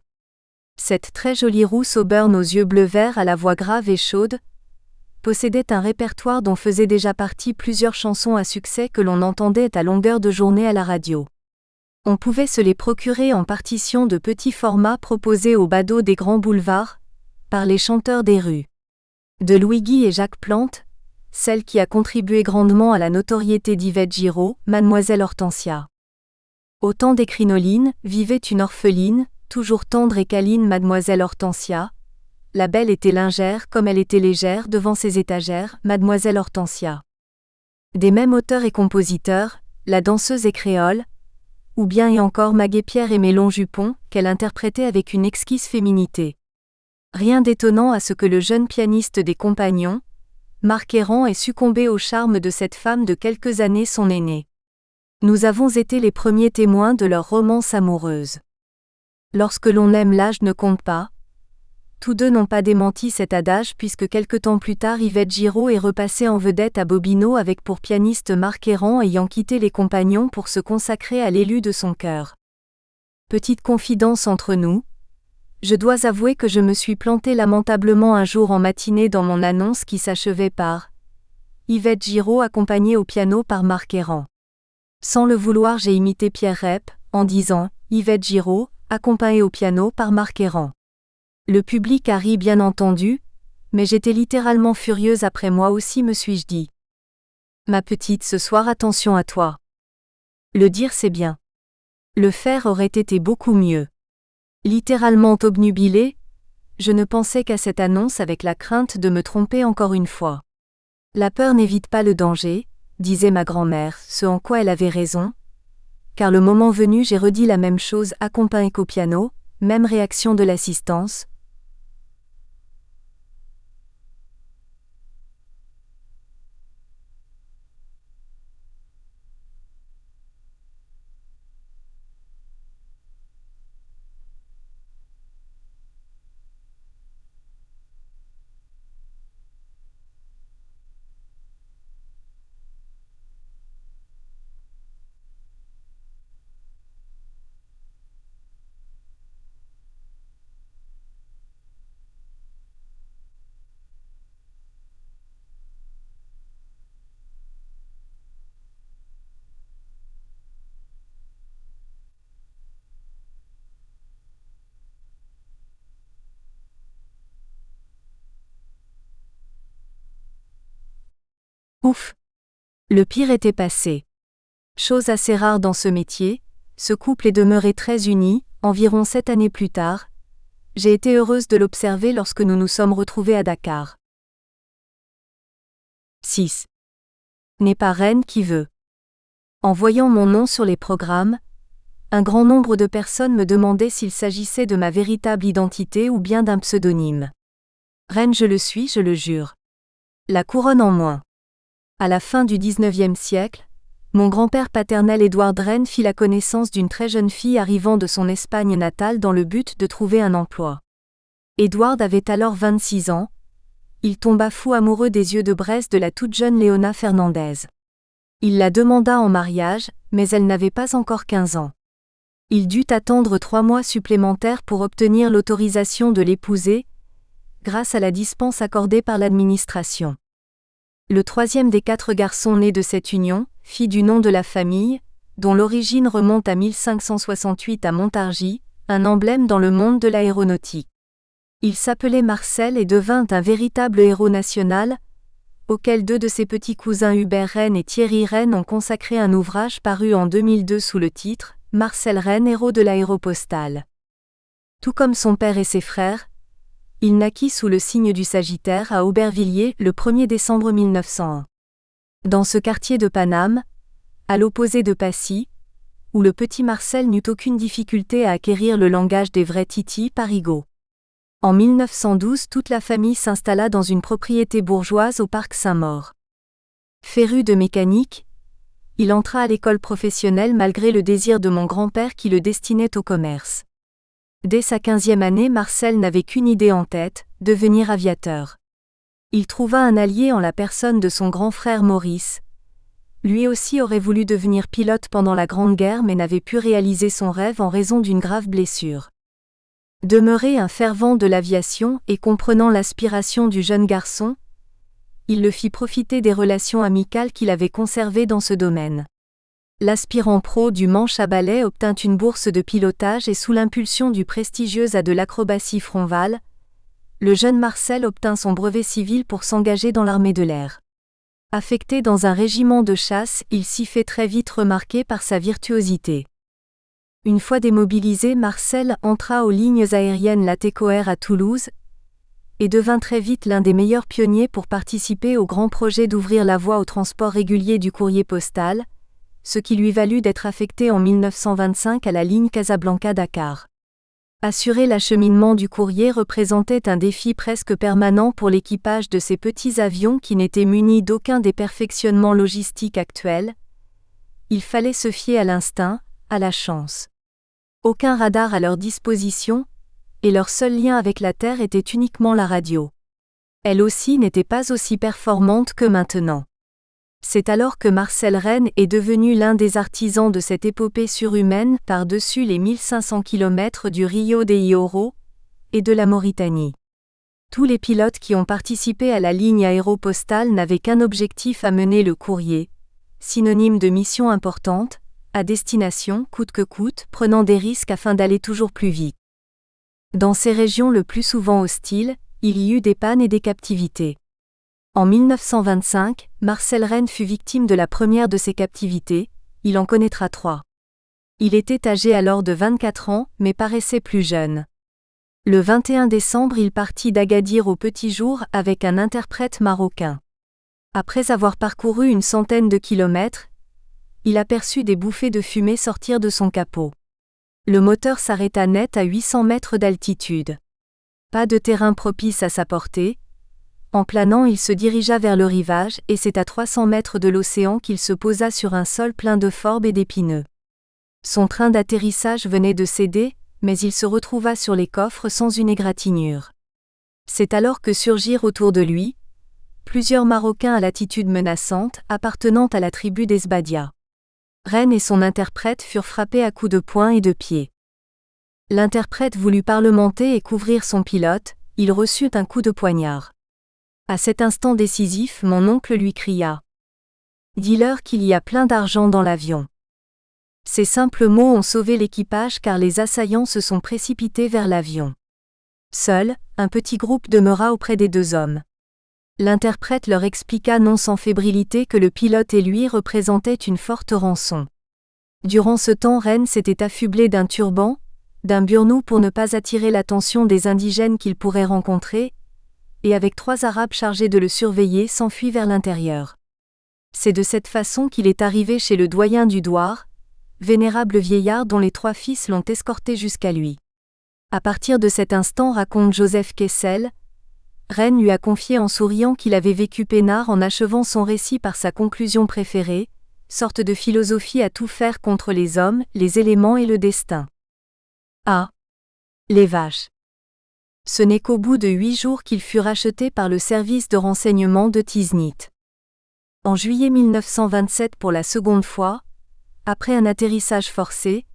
Cette très jolie rousse au burn aux yeux bleu-vert à la voix grave et chaude, possédait un répertoire dont faisaient déjà partie plusieurs chansons à succès que l'on entendait à longueur de journée à la radio. On pouvait se les procurer en partition de petits formats proposés au badaud des grands boulevards, par les chanteurs des rues. De Louis Guy et Jacques Plante, celle qui a contribué grandement à la notoriété d'Yvette Giraud, Mademoiselle Hortensia. Au temps des crinolines, vivait une orpheline, toujours tendre et câline Mademoiselle Hortensia. La belle était lingère comme elle était légère devant ses étagères, Mademoiselle Hortensia. Des mêmes auteurs et compositeurs, La danseuse et créole, ou bien et encore Maguépierre et Mélon Jupon, qu'elle interprétait avec une exquise féminité. Rien d'étonnant à ce que le jeune pianiste des compagnons, Marc Errand, ait succombé au charme de cette femme de quelques années son aînée. Nous avons été les premiers témoins de leur romance amoureuse. Lorsque l'on aime, l'âge ne compte pas. Tous deux n'ont pas démenti cet adage puisque quelque temps plus tard Yvette Giraud est repassée en vedette à Bobino avec pour pianiste Marc Errand ayant quitté les compagnons pour se consacrer à l'élu de son cœur. Petite confidence entre nous. Je dois avouer que je me suis plantée lamentablement un jour en matinée dans mon annonce qui s'achevait par Yvette Giraud accompagnée au piano par Marc Errand. Sans le vouloir, j'ai imité Pierre Rep, en disant Yvette Giraud, accompagnée au piano par Marc Errand. Le public a ri bien entendu, mais j'étais littéralement furieuse après moi aussi me suis-je dit. Ma petite, ce soir attention à toi. Le dire c'est bien. Le faire aurait été beaucoup mieux. Littéralement obnubilée, je ne pensais qu'à cette annonce avec la crainte de me tromper encore une fois. La peur n'évite pas le danger, disait ma grand-mère, ce en quoi elle avait raison. Car le moment venu j'ai redit la même chose accompagnée qu'au piano, même réaction de l'assistance. Ouf! Le pire était passé. Chose assez rare dans ce métier, ce couple est demeuré très uni, environ 7 années plus tard. J'ai été heureuse de l'observer lorsque nous nous sommes retrouvés à Dakar. 6. N'est pas reine qui veut. En voyant mon nom sur les programmes, un grand nombre de personnes me demandaient s'il s'agissait de ma véritable identité ou bien d'un pseudonyme. Reine je le suis, je le jure. La couronne en moins. À la fin du XIXe siècle, mon grand-père paternel Édouard Rennes fit la connaissance d'une très jeune fille arrivant de son Espagne natale dans le but de trouver un emploi. Édouard avait alors 26 ans. Il tomba fou amoureux des yeux de braise de la toute jeune Léona Fernandez. Il la demanda en mariage, mais elle n'avait pas encore 15 ans. Il dut attendre 3 mois supplémentaires pour obtenir l'autorisation de l'épouser, grâce à la dispense accordée par l'administration. Le troisième des 4 garçons nés de cette union, fit du nom de la famille, dont l'origine remonte à 1568 à Montargis, un emblème dans le monde de l'aéronautique. Il s'appelait Marcel et devint un véritable héros national, auquel 2 de ses petits cousins Hubert Rennes et Thierry Rennes ont consacré un ouvrage paru en 2002 sous le titre « Marcel Rennes, héros de l'aéropostale ». Tout comme son père et ses frères, il naquit sous le signe du Sagittaire à Aubervilliers le 1er décembre 1901. Dans ce quartier de Paname, à l'opposé de Passy, où le petit Marcel n'eut aucune difficulté à acquérir le langage des vrais titis parigots. En 1912, toute la famille s'installa dans une propriété bourgeoise au parc Saint-Maur. Féru de mécanique, il entra à l'école professionnelle malgré le désir de mon grand-père qui le destinait au commerce. Dès sa 15e année, Marcel n'avait qu'une idée en tête, devenir aviateur. Il trouva un allié en la personne de son grand frère Maurice. Lui aussi aurait voulu devenir pilote pendant la Grande Guerre mais n'avait pu réaliser son rêve en raison d'une grave blessure. Demeuré un fervent de l'aviation et comprenant l'aspiration du jeune garçon, il le fit profiter des relations amicales qu'il avait conservées dans ce domaine. L'aspirant pro du manche à balai obtint une bourse de pilotage et sous l'impulsion du prestigieux A de l'acrobatie Fronval, le jeune Marcel obtint son brevet civil pour s'engager dans l'armée de l'air. Affecté dans un régiment de chasse, il s'y fait très vite remarquer par sa virtuosité. Une fois démobilisé, Marcel entra aux lignes aériennes Latécoère à Toulouse et devint très vite l'un des meilleurs pionniers pour participer au grand projet d'ouvrir la voie au transport régulier du courrier postal, ce qui lui valut d'être affecté en 1925 à la ligne Casablanca-Dakar. Assurer l'acheminement du courrier représentait un défi presque permanent pour l'équipage de ces petits avions qui n'étaient munis d'aucun des perfectionnements logistiques actuels. Il fallait se fier à l'instinct, à la chance. Aucun radar à leur disposition, et leur seul lien avec la Terre était uniquement la radio. Elle aussi n'était pas aussi performante que maintenant. C'est alors que Marcel Rennes est devenu l'un des artisans de cette épopée surhumaine par-dessus les 1500 km du Rio de Janeiro et de la Mauritanie. Tous les pilotes qui ont participé à la ligne aéropostale n'avaient qu'un objectif: amener le courrier, synonyme de mission importante, à destination coûte que coûte, prenant des risques afin d'aller toujours plus vite. Dans ces régions le plus souvent hostiles, il y eut des pannes et des captivités. En 1925, Marcel Rennes fut victime de la première de ces captivités, il en connaîtra 3. Il était âgé alors de 24 ans, mais paraissait plus jeune. Le 21 décembre, il partit d'Agadir au petit jour avec un interprète marocain. Après avoir parcouru une centaine de kilomètres, il aperçut des bouffées de fumée sortir de son capot. Le moteur s'arrêta net à 800 mètres d'altitude. Pas de terrain propice à sa portée. En planant, il se dirigea vers le rivage et c'est à 300 mètres de l'océan qu'il se posa sur un sol plein de forbes et d'épineux. Son train d'atterrissage venait de céder, mais il se retrouva sur les coffres sans une égratignure. C'est alors que surgirent autour de lui plusieurs Marocains à l'attitude menaçante, appartenant à la tribu d'Esbadia. Rennes et son interprète furent frappés à coups de poing et de pied. L'interprète voulut parlementer et couvrir son pilote, il reçut un coup de poignard. À cet instant décisif, mon oncle lui cria « Dis-leur qu'il y a plein d'argent dans l'avion ». Ces simples mots ont sauvé l'équipage car les assaillants se sont précipités vers l'avion. Seul, un petit groupe demeura auprès des 2 hommes. L'interprète leur expliqua non sans fébrilité que le pilote et lui représentaient une forte rançon. Durant ce temps, Ren s'était affublé d'un turban, d'un burnous pour ne pas attirer l'attention des indigènes qu'il pourrait rencontrer, et avec 3 Arabes chargés de le surveiller s'enfuit vers l'intérieur. C'est de cette façon qu'il est arrivé chez le doyen du douar, vénérable vieillard dont les 3 fils l'ont escorté jusqu'à lui. À partir de cet instant, raconte Joseph Kessel, Ren lui a confié en souriant qu'il avait vécu peinard en achevant son récit par sa conclusion préférée, sorte de philosophie à tout faire contre les hommes, les éléments et le destin. Ah! Les vaches! Ce n'est qu'au bout de 8 jours qu'il fut racheté par le service de renseignement de Tiznit. En juillet 1927 pour la seconde fois, après un atterrissage forcé,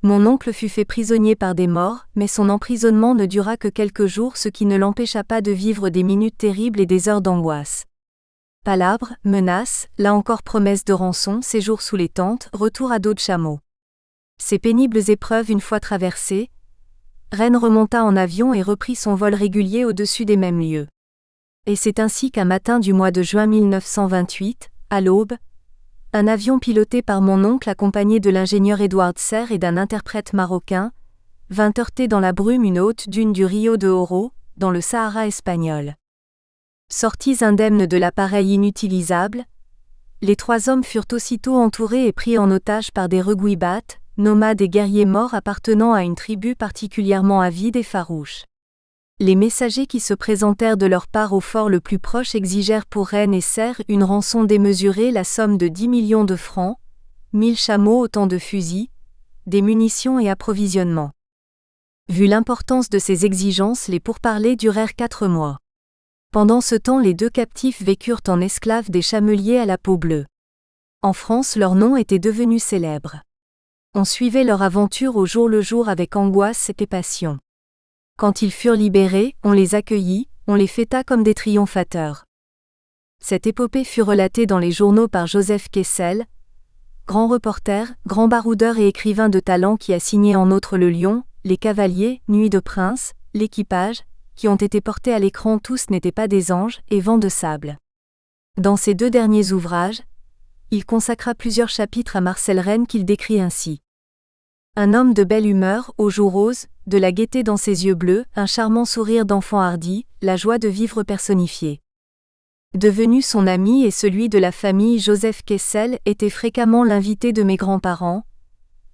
mon oncle fut fait prisonnier par des morts, mais son emprisonnement ne dura que quelques jours, ce qui ne l'empêcha pas de vivre des minutes terribles et des heures d'angoisse. Palabres, menaces, là encore promesses de rançon, séjour sous les tentes, retour à dos de chameau. Ces pénibles épreuves une fois traversées, Ren remonta en avion et reprit son vol régulier au-dessus des mêmes lieux. Et c'est ainsi qu'un matin du mois de juin 1928, à l'aube, un avion piloté par mon oncle accompagné de l'ingénieur Edward Serre et d'un interprète marocain, vint heurter dans la brume une haute dune du Rio de Oro, dans le Sahara espagnol. Sortis indemnes de l'appareil inutilisable, les 3 hommes furent aussitôt entourés et pris en otage par des Reguibat, nomades et guerriers morts appartenant à une tribu particulièrement avide et farouche. Les messagers qui se présentèrent de leur part au fort le plus proche exigèrent pour Ren et Serre une rançon démesurée, la somme de 10 millions de francs, 1000 chameaux, autant de fusils, des munitions et approvisionnement. Vu l'importance de ces exigences, les pourparlers durèrent 4 mois. Pendant ce temps, les 2 captifs vécurent en esclaves des chameliers à la peau bleue. En France, leur nom était devenu célèbre. On suivait leur aventure au jour le jour avec angoisse et passion. Quand ils furent libérés, on les accueillit, on les fêta comme des triomphateurs. Cette épopée fut relatée dans les journaux par Joseph Kessel, grand reporter, grand baroudeur et écrivain de talent qui a signé en outre Le Lion, Les Cavaliers, Nuit de Prince, L'Équipage, qui ont été portés à l'écran Tous n'étaient pas des anges et Vent de sable. Dans ces 2 derniers ouvrages, il consacra plusieurs chapitres à Marcel Ren qu'il décrit ainsi. Un homme de belle humeur, aux joues roses, de la gaieté dans ses yeux bleus, un charmant sourire d'enfant hardi, la joie de vivre personnifiée. Devenu son ami et celui de la famille, Joseph Kessel était fréquemment l'invité de mes grands-parents.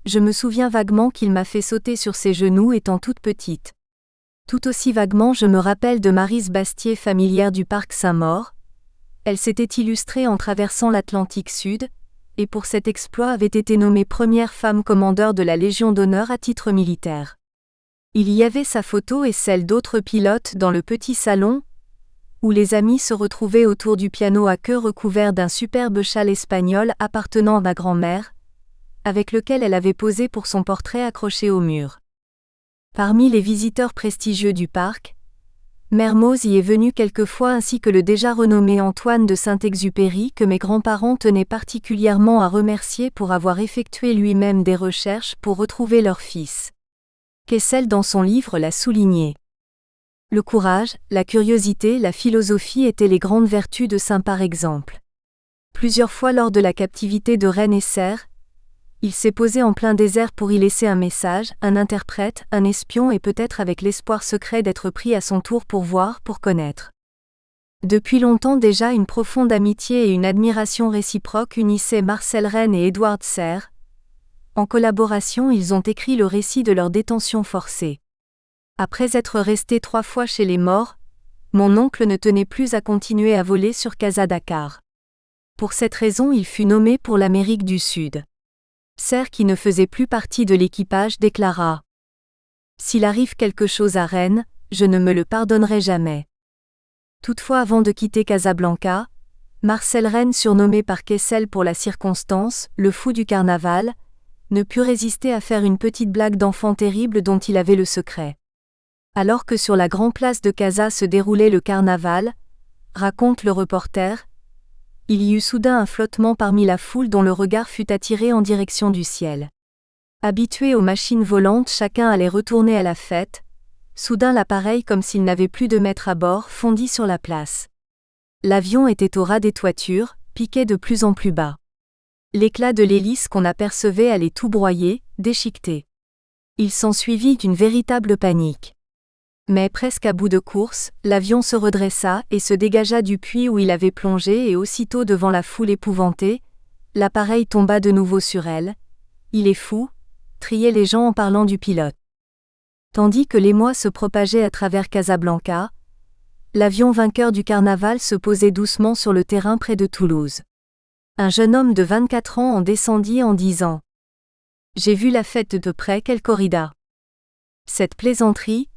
Je me souviens vaguement qu'il m'a fait sauter sur ses genoux étant toute petite. Tout aussi vaguement je me rappelle de Maryse Bastier, familière du parc Saint-Maur. Elle s'était illustrée en traversant l'Atlantique Sud, et pour cet exploit avait été nommée première femme commandeur de la Légion d'honneur à titre militaire. Il y avait sa photo et celle d'autres pilotes dans le petit salon, où les amis se retrouvaient autour du piano à queue recouvert d'un superbe châle espagnol appartenant à ma grand-mère, avec lequel elle avait posé pour son portrait accroché au mur. Parmi les visiteurs prestigieux du parc, Mermoz y est venu quelquefois ainsi que le déjà renommé Antoine de Saint-Exupéry que mes grands-parents tenaient particulièrement à remercier pour avoir effectué lui-même des recherches pour retrouver leur fils. Kessel dans son livre l'a souligné. Le courage, la curiosité, la philosophie étaient les grandes vertus de Saint par exemple. Plusieurs fois lors de la captivité de Ren et Serre, il s'est posé en plein désert pour y laisser un message, un interprète, un espion et peut-être avec l'espoir secret d'être pris à son tour pour voir, pour connaître. Depuis longtemps déjà une profonde amitié et une admiration réciproque unissaient Marcel Ren et Edward Serre. En collaboration ils ont écrit le récit de leur détention forcée. Après être resté 3 fois chez les morts, mon oncle ne tenait plus à continuer à voler sur Casa Dakar. Pour cette raison il fut nommé pour l'Amérique du Sud. Serre, qui ne faisait plus partie de l'équipage, déclara « S'il arrive quelque chose à Rennes, je ne me le pardonnerai jamais. » Toutefois avant de quitter Casablanca, Marcel Ren, surnommé par Kessel pour la circonstance, le fou du carnaval, ne put résister à faire une petite blague d'enfant terrible dont il avait le secret. Alors que sur la grande place de Casa se déroulait le carnaval, raconte le reporter, il y eut soudain un flottement parmi la foule dont le regard fut attiré en direction du ciel. Habitués aux machines volantes, chacun allait retourner à la fête. Soudain l'appareil, comme s'il n'avait plus de maître à bord, fondit sur la place. L'avion était au ras des toitures, piquait de plus en plus bas. L'éclat de l'hélice qu'on apercevait allait tout broyer, déchiqueter. Il s'ensuivit une véritable panique. Mais presque à bout de course, l'avion se redressa et se dégagea du puits où il avait plongé et aussitôt devant la foule épouvantée, l'appareil tomba de nouveau sur elle. « Il est fou !» criaient les gens en parlant du pilote. Tandis que l'émoi se propageait à travers Casablanca, l'avion vainqueur du carnaval se posait doucement sur le terrain près de Toulouse. Un jeune homme de 24 ans en descendit en disant « J'ai vu la fête de près, quelle corrida !» Cette plaisanterie,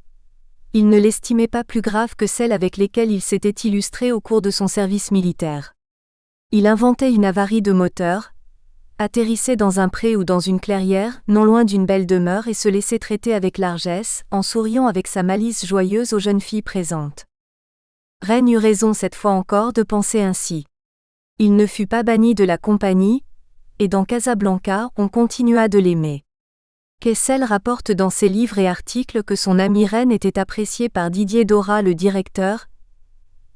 il ne l'estimait pas plus grave que celles avec lesquelles il s'était illustré au cours de son service militaire. Il inventait une avarie de moteur, atterrissait dans un pré ou dans une clairière, non loin d'une belle demeure et se laissait traiter avec largesse, en souriant avec sa malice joyeuse aux jeunes filles présentes. Rennes eut raison cette fois encore de penser ainsi. Il ne fut pas banni de la compagnie, et dans Casablanca on continua de l'aimer. Kessel rapporte dans ses livres et articles que son ami Rennes était apprécié par Didier Dora le directeur,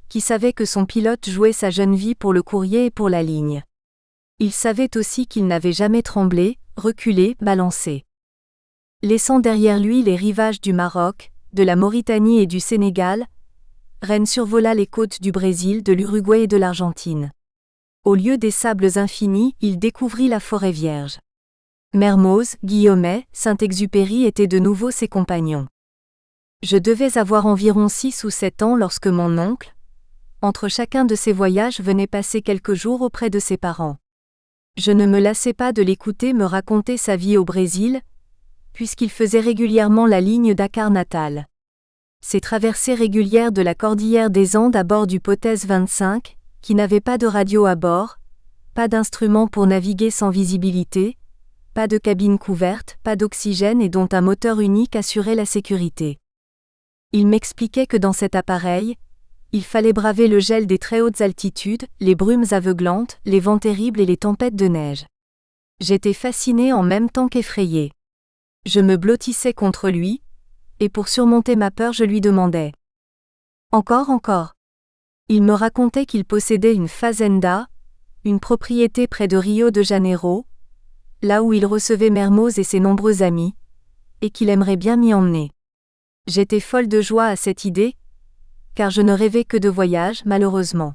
qui savait que son pilote jouait sa jeune vie pour le courrier et pour la ligne. Il savait aussi qu'il n'avait jamais tremblé, reculé, balancé. Laissant derrière lui les rivages du Maroc, de la Mauritanie et du Sénégal, Rennes survola les côtes du Brésil, de l'Uruguay et de l'Argentine. Au lieu des sables infinis, il découvrit la forêt vierge. Mermoz, Guillaumet, Saint-Exupéry étaient de nouveau ses compagnons. Je devais avoir environ 6 ou 7 ans lorsque mon oncle, entre chacun de ses voyages, venait passer quelques jours auprès de ses parents. Je ne me lassais pas de l'écouter me raconter sa vie au Brésil, puisqu'il faisait régulièrement la ligne Dakar-Natal. Ces traversées régulières de la cordillère des Andes à bord du Potez 25, qui n'avait pas de radio à bord, pas d'instrument pour naviguer sans visibilité, pas de cabine couverte, pas d'oxygène et dont un moteur unique assurait la sécurité. Il m'expliquait que dans cet appareil, il fallait braver le gel des très hautes altitudes, les brumes aveuglantes, les vents terribles et les tempêtes de neige. J'étais fasciné en même temps qu'effrayé. Je me blottissais contre lui, et pour surmonter ma peur je lui demandais « Encore ?» Il me racontait qu'il possédait une fazenda, une propriété près de Rio de Janeiro, là où il recevait Mermoz et ses nombreux amis, et qu'il aimerait bien m'y emmener. J'étais folle de joie à cette idée, car je ne rêvais que de voyage, malheureusement.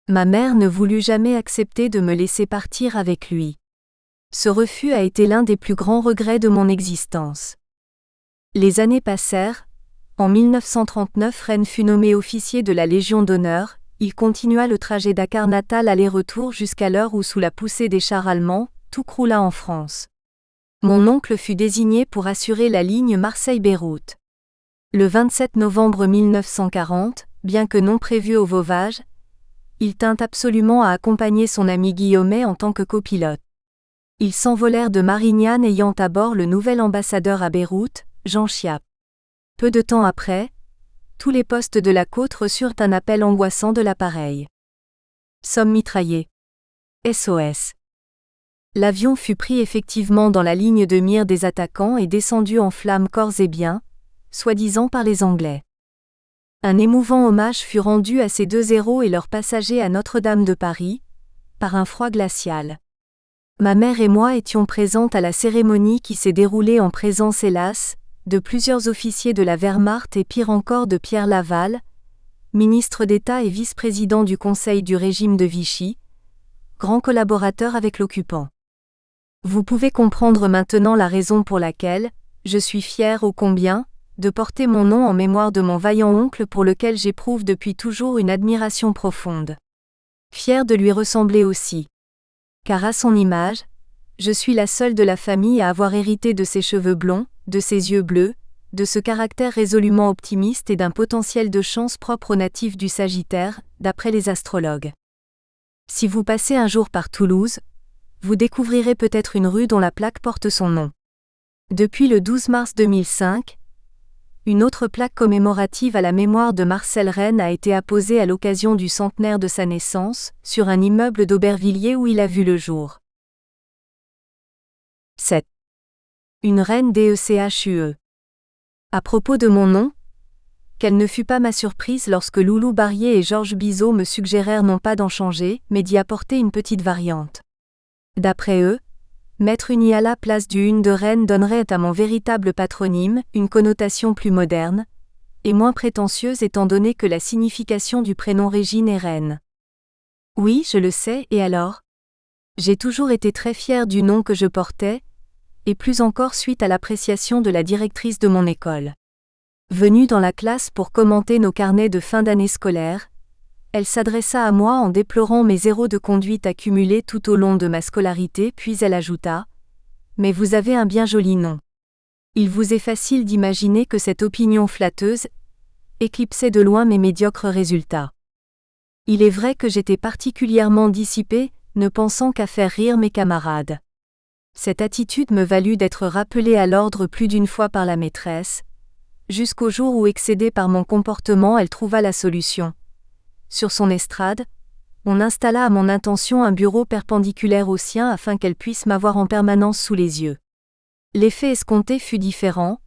Ma mère ne voulut jamais accepter de me laisser partir avec lui. Ce refus a été l'un des plus grands regrets de mon existence. Les années passèrent. En 1939, Rennes fut nommé officier de la Légion d'honneur. Il continua le trajet Dakar-Natal aller-retour jusqu'à l'heure où, sous la poussée des chars allemands, tout croula en France. Mon oncle fut désigné pour assurer la ligne Marseille-Beyrouth. Le 27 novembre 1940, bien que non prévu au Vauvage, il tint absolument à accompagner son ami Guillaumet en tant que copilote. Ils s'envolèrent de Marignane ayant à bord le nouvel ambassadeur à Beyrouth, Jean Chiappe. Peu de temps après, tous les postes de la côte reçurent un appel angoissant de l'appareil. Sommes mitraillés. SOS. L'avion fut pris effectivement dans la ligne de mire des attaquants et descendu en flammes corps et biens, soi-disant par les Anglais. Un émouvant hommage fut rendu à ces deux héros et leurs passagers à Notre-Dame de Paris, par un froid glacial. Ma mère et moi étions présentes à la cérémonie qui s'est déroulée en présence, hélas, de plusieurs officiers de la Wehrmacht et pire encore de Pierre Laval, ministre d'État et vice-président du Conseil du régime de Vichy, grand collaborateur avec l'occupant. Vous pouvez comprendre maintenant la raison pour laquelle je suis fière ô combien de porter mon nom en mémoire de mon vaillant oncle pour lequel j'éprouve depuis toujours une admiration profonde. Fière de lui ressembler aussi. Car à son image, je suis la seule de la famille à avoir hérité de ses cheveux blonds, de ses yeux bleus, de ce caractère résolument optimiste et d'un potentiel de chance propre aux natifs du Sagittaire, d'après les astrologues. Si vous passez un jour par Toulouse, vous découvrirez peut-être une rue dont la plaque porte son nom. Depuis le 12 mars 2005, une autre plaque commémorative à la mémoire de Marcel Rennes a été apposée à l'occasion du centenaire de sa naissance, sur un immeuble d'Aubervilliers où il a vu le jour. 7. Une reine DECHUE. À propos de mon nom, Quelle ne fut pas ma surprise lorsque Loulou Barrier et Georges Bizot me suggérèrent non pas d'en changer, mais d'y apporter une petite variante. D'après eux, mettre une I à la place du une de Reine donnerait à mon véritable patronyme une connotation plus moderne, et moins prétentieuse étant donné que la signification du prénom Régine est reine. Oui, je le sais, et alors ? J'ai toujours été très fière du nom que je portais, et plus encore suite à l'appréciation de la directrice de mon école. Venue dans la classe pour commenter nos carnets de fin d'année scolaire, elle s'adressa à moi en déplorant mes zéros de conduite accumulés tout au long de ma scolarité, puis elle ajouta : « Mais vous avez un bien joli nom. Il vous est facile d'imaginer que cette opinion flatteuse éclipsait de loin mes médiocres résultats. » Il est vrai que j'étais particulièrement dissipée, ne pensant qu'à faire rire mes camarades. Cette attitude me valut d'être rappelée à l'ordre plus d'une fois par la maîtresse, jusqu'au jour où, excédée par mon comportement, elle trouva la solution. Sur son estrade, on installa à mon intention un bureau perpendiculaire au sien afin qu'elle puisse m'avoir en permanence sous les yeux. L'effet escompté fut différent.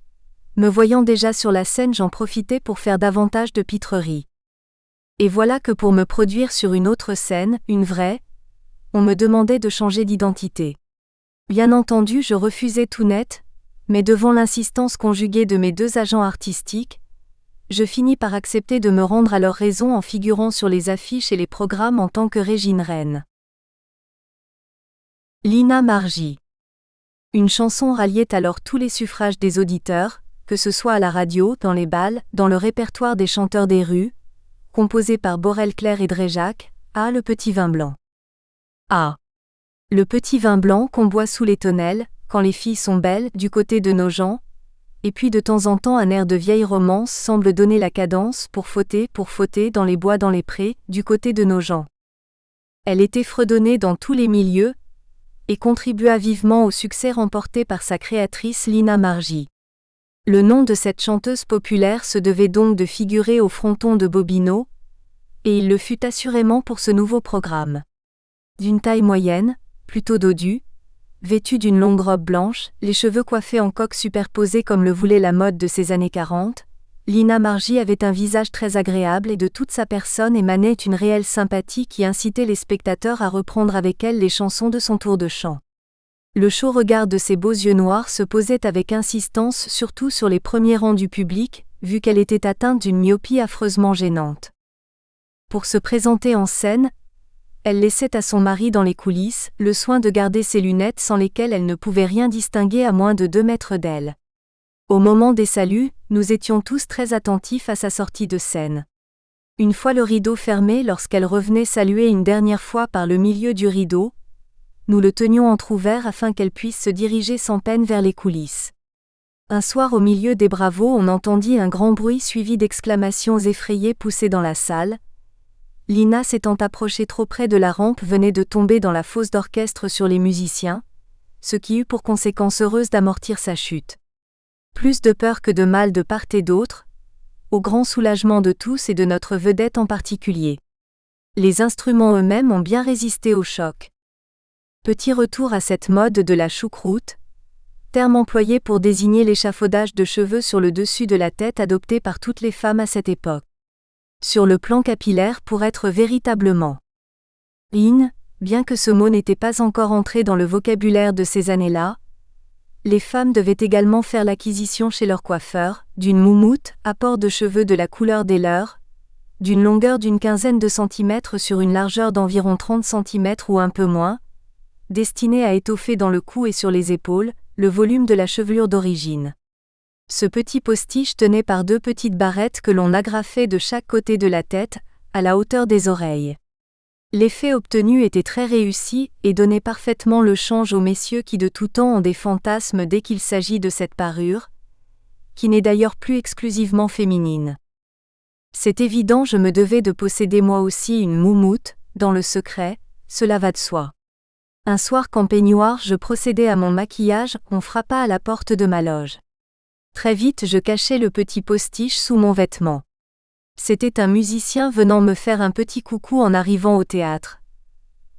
Me voyant déjà sur la scène, j'en profitai pour faire davantage de pitreries. Et voilà que pour me produire sur une autre scène, une vraie, on me demandait de changer d'identité. Bien entendu, je refusai tout net, mais devant l'insistance conjuguée de mes deux agents artistiques, je finis par accepter de me rendre à leur raison en figurant sur les affiches et les programmes en tant que Régine Reine. Lina Margie. Une chanson ralliait alors tous les suffrages des auditeurs, que ce soit à la radio, dans les bals, dans le répertoire des chanteurs des rues, composée par Borel-Clair et Dréjac, A. Le petit vin blanc. A. Le petit vin blanc qu'on boit sous les tonnelles, quand les filles sont belles, du côté de nos gens, et puis de temps en temps un air de vieille romance semble donner la cadence pour fauter, dans les bois, dans les prés, du côté de nos gens. Elle était fredonnée dans tous les milieux, et contribua vivement au succès remporté par sa créatrice Lina Margie. Le nom de cette chanteuse populaire se devait donc de figurer au fronton de Bobino, et il le fut assurément pour ce nouveau programme. D'une taille moyenne, plutôt dodue, vêtue d'une longue robe blanche, les cheveux coiffés en coque superposés comme le voulait la mode de ces années 40, Lina Margie avait un visage très agréable et de toute sa personne émanait une réelle sympathie qui incitait les spectateurs à reprendre avec elle les chansons de son tour de chant. Le chaud regard de ses beaux yeux noirs se posait avec insistance surtout sur les premiers rangs du public, vu qu'elle était atteinte d'une myopie affreusement gênante. Pour se présenter en scène, elle laissait à son mari dans les coulisses le soin de garder ses lunettes sans lesquelles elle ne pouvait rien distinguer à moins de 2 mètres d'elle. Au moment des saluts, nous étions tous très attentifs à sa sortie de scène. Une fois le rideau fermé, lorsqu'elle revenait saluer une dernière fois par le milieu du rideau, nous le tenions entrouvert afin qu'elle puisse se diriger sans peine vers les coulisses. Un soir au milieu des bravos, on entendit un grand bruit suivi d'exclamations effrayées poussées dans la salle. Lina s'étant approchée trop près de la rampe venait de tomber dans la fosse d'orchestre sur les musiciens, ce qui eut pour conséquence heureuse d'amortir sa chute. Plus de peur que de mal de part et d'autre, au grand soulagement de tous et de notre vedette en particulier. Les instruments eux-mêmes ont bien résisté au choc. Petit retour à cette mode de la choucroute, terme employé pour désigner l'échafaudage de cheveux sur le dessus de la tête adopté par toutes les femmes à cette époque. Sur le plan capillaire pour être véritablement in, bien que ce mot n'était pas encore entré dans le vocabulaire de ces années-là, les femmes devaient également faire l'acquisition chez leur coiffeur d'une moumoute, apport de cheveux de la couleur des leurs, d'une longueur d'une quinzaine de centimètres sur une largeur d'environ 30 centimètres ou un peu moins, destinée à étoffer dans le cou et sur les épaules le volume de la chevelure d'origine. Ce petit postiche tenait par 2 petites barrettes que l'on agrafait de chaque côté de la tête, à la hauteur des oreilles. L'effet obtenu était très réussi et donnait parfaitement le change aux messieurs qui de tout temps ont des fantasmes dès qu'il s'agit de cette parure, qui n'est d'ailleurs plus exclusivement féminine. C'est évident, je me devais de posséder moi aussi une moumoute, dans le secret, cela va de soi. Un soir qu'en peignoir je procédais à mon maquillage, on frappa à la porte de ma loge. Très vite je cachai le petit postiche sous mon vêtement. C'était un musicien venant me faire un petit coucou en arrivant au théâtre.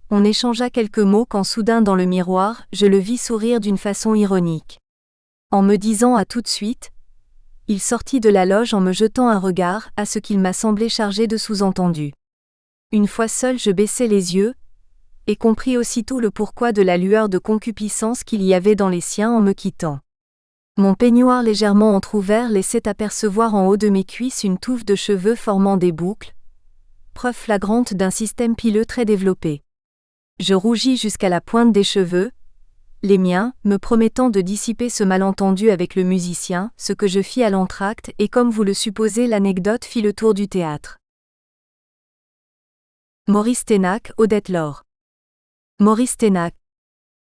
On échangea quelques mots quand soudain dans le miroir, je le vis sourire d'une façon ironique. En me disant à tout de suite, « Il sortit de la loge en me jetant un regard, à ce qu'il m'a semblé chargé de sous-entendus. Une fois seul, je baissai les yeux, et compris aussitôt le pourquoi de la lueur de concupiscence qu'il y avait dans les siens en me quittant. Mon peignoir légèrement entr'ouvert laissait apercevoir en haut de mes cuisses une touffe de cheveux formant des boucles, preuve flagrante d'un système pileux très développé. Je rougis jusqu'à la pointe des cheveux, les miens, me promettant de dissiper ce malentendu avec le musicien, ce que je fis à l'entracte, et comme vous le supposez, l'anecdote fit le tour du théâtre. Maurice Ténac, Odette Laure. Maurice Ténac.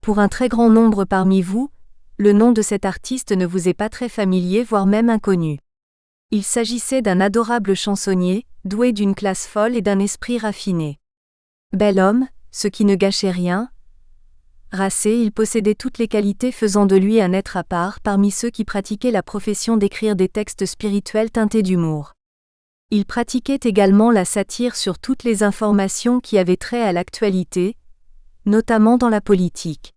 Pour un très grand nombre parmi vous, le nom de cet artiste ne vous est pas très familier, voire même inconnu. Il s'agissait d'un adorable chansonnier, doué d'une classe folle et d'un esprit raffiné. Bel homme, ce qui ne gâchait rien. Racé, il possédait toutes les qualités faisant de lui un être à part parmi ceux qui pratiquaient la profession d'écrire des textes spirituels teintés d'humour. Il pratiquait également la satire sur toutes les informations qui avaient trait à l'actualité, notamment dans la politique.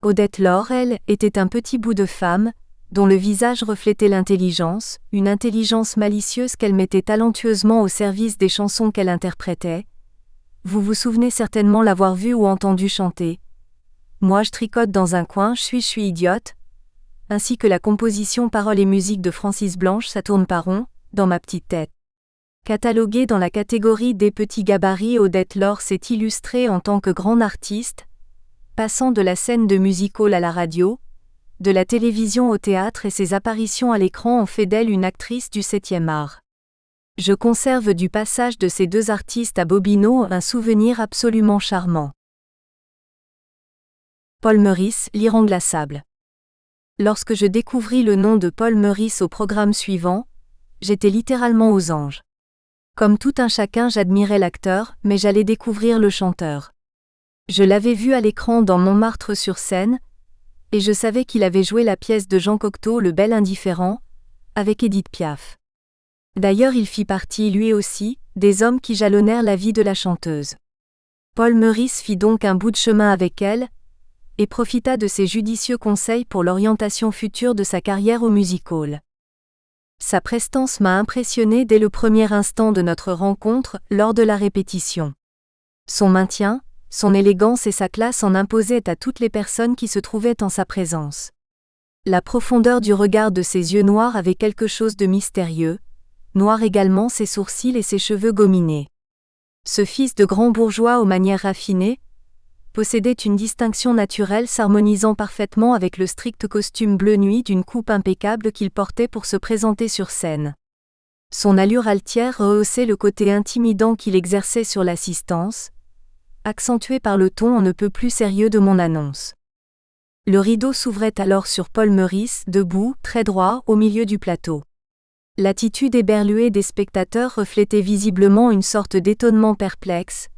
Odette Laure, elle, était un petit bout de femme, dont le visage reflétait l'intelligence, une intelligence malicieuse qu'elle mettait talentueusement au service des chansons qu'elle interprétait. Vous vous souvenez certainement l'avoir vue ou entendue chanter. Moi je tricote dans un coin, je suis idiote. Ainsi que la composition paroles et musique de Francis Blanche, ça tourne pas rond, dans ma petite tête. Cataloguée dans la catégorie des petits gabarits, Odette Laure s'est illustrée en tant que grande artiste, passant de la scène de music-hall à la radio, de la télévision au théâtre, et ses apparitions à l'écran ont fait d'elle une actrice du 7e art. Je conserve du passage de ces deux artistes à Bobino un souvenir absolument charmant. Paul Meurice, l'irremplaçable. Lorsque je découvris le nom de Paul Meurice au programme suivant, j'étais littéralement aux anges. Comme tout un chacun, j'admirais l'acteur, mais j'allais découvrir le chanteur. Je l'avais vu à l'écran dans Montmartre-sur-Seine, et je savais qu'il avait joué la pièce de Jean Cocteau, Le Bel Indifférent, avec Édith Piaf. D'ailleurs, il fit partie, lui aussi, des hommes qui jalonnèrent la vie de la chanteuse. Paul Meurice fit donc un bout de chemin avec elle, et profita de ses judicieux conseils pour l'orientation future de sa carrière au music-hall. Sa prestance m'a impressionné dès le premier instant de notre rencontre, lors de la répétition. Son maintien, son élégance et sa classe en imposaient à toutes les personnes qui se trouvaient en sa présence. La profondeur du regard de ses yeux noirs avait quelque chose de mystérieux, noirs également ses sourcils et ses cheveux gominés. Ce fils de grand bourgeois aux manières raffinées possédait une distinction naturelle s'harmonisant parfaitement avec le strict costume bleu nuit d'une coupe impeccable qu'il portait pour se présenter sur scène. Son allure altière rehaussait le côté intimidant qu'il exerçait sur l'assistance, accentué par le ton on ne peut plus sérieux de mon annonce. Le rideau s'ouvrait alors sur Paul Meurice, debout, très droit, au milieu du plateau. L'attitude éberluée des spectateurs reflétait visiblement une sorte d'étonnement perplexe,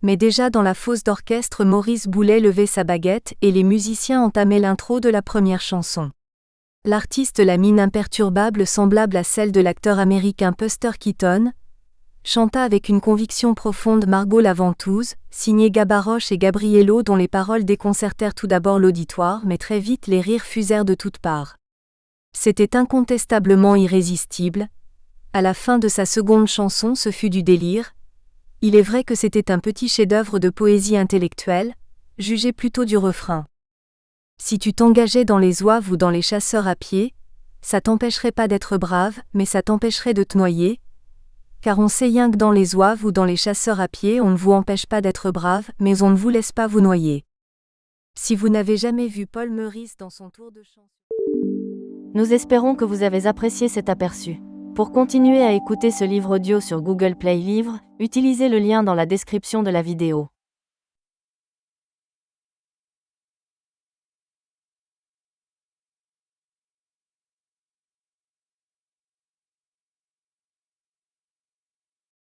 mais déjà dans la fosse d'orchestre, Maurice Boulet levait sa baguette et les musiciens entamaient l'intro de la première chanson. L'artiste, la mine imperturbable semblable à celle de l'acteur américain Buster Keaton, chanta avec une conviction profonde Margot la ventouse, signée Gabaroche et Gabriello, dont les paroles déconcertèrent tout d'abord l'auditoire, mais très vite les rires fusèrent de toutes parts. C'était incontestablement irrésistible. À la fin de sa seconde chanson, ce fut du délire. Il est vrai que c'était un petit chef-d'œuvre de poésie intellectuelle, jugez plutôt du refrain. Si tu t'engageais dans les zouaves ou dans les chasseurs à pied, ça t'empêcherait pas d'être brave, mais ça t'empêcherait de te noyer, car on sait rien que dans les zouaves ou dans les chasseurs à pied, on ne vous empêche pas d'être brave, mais on ne vous laisse pas vous noyer. Si vous n'avez jamais vu Paul Meurice dans son tour de chant... Nous espérons que vous avez apprécié cet aperçu. Pour continuer à écouter ce livre audio sur Google Play Livres, utilisez le lien dans la description de la vidéo.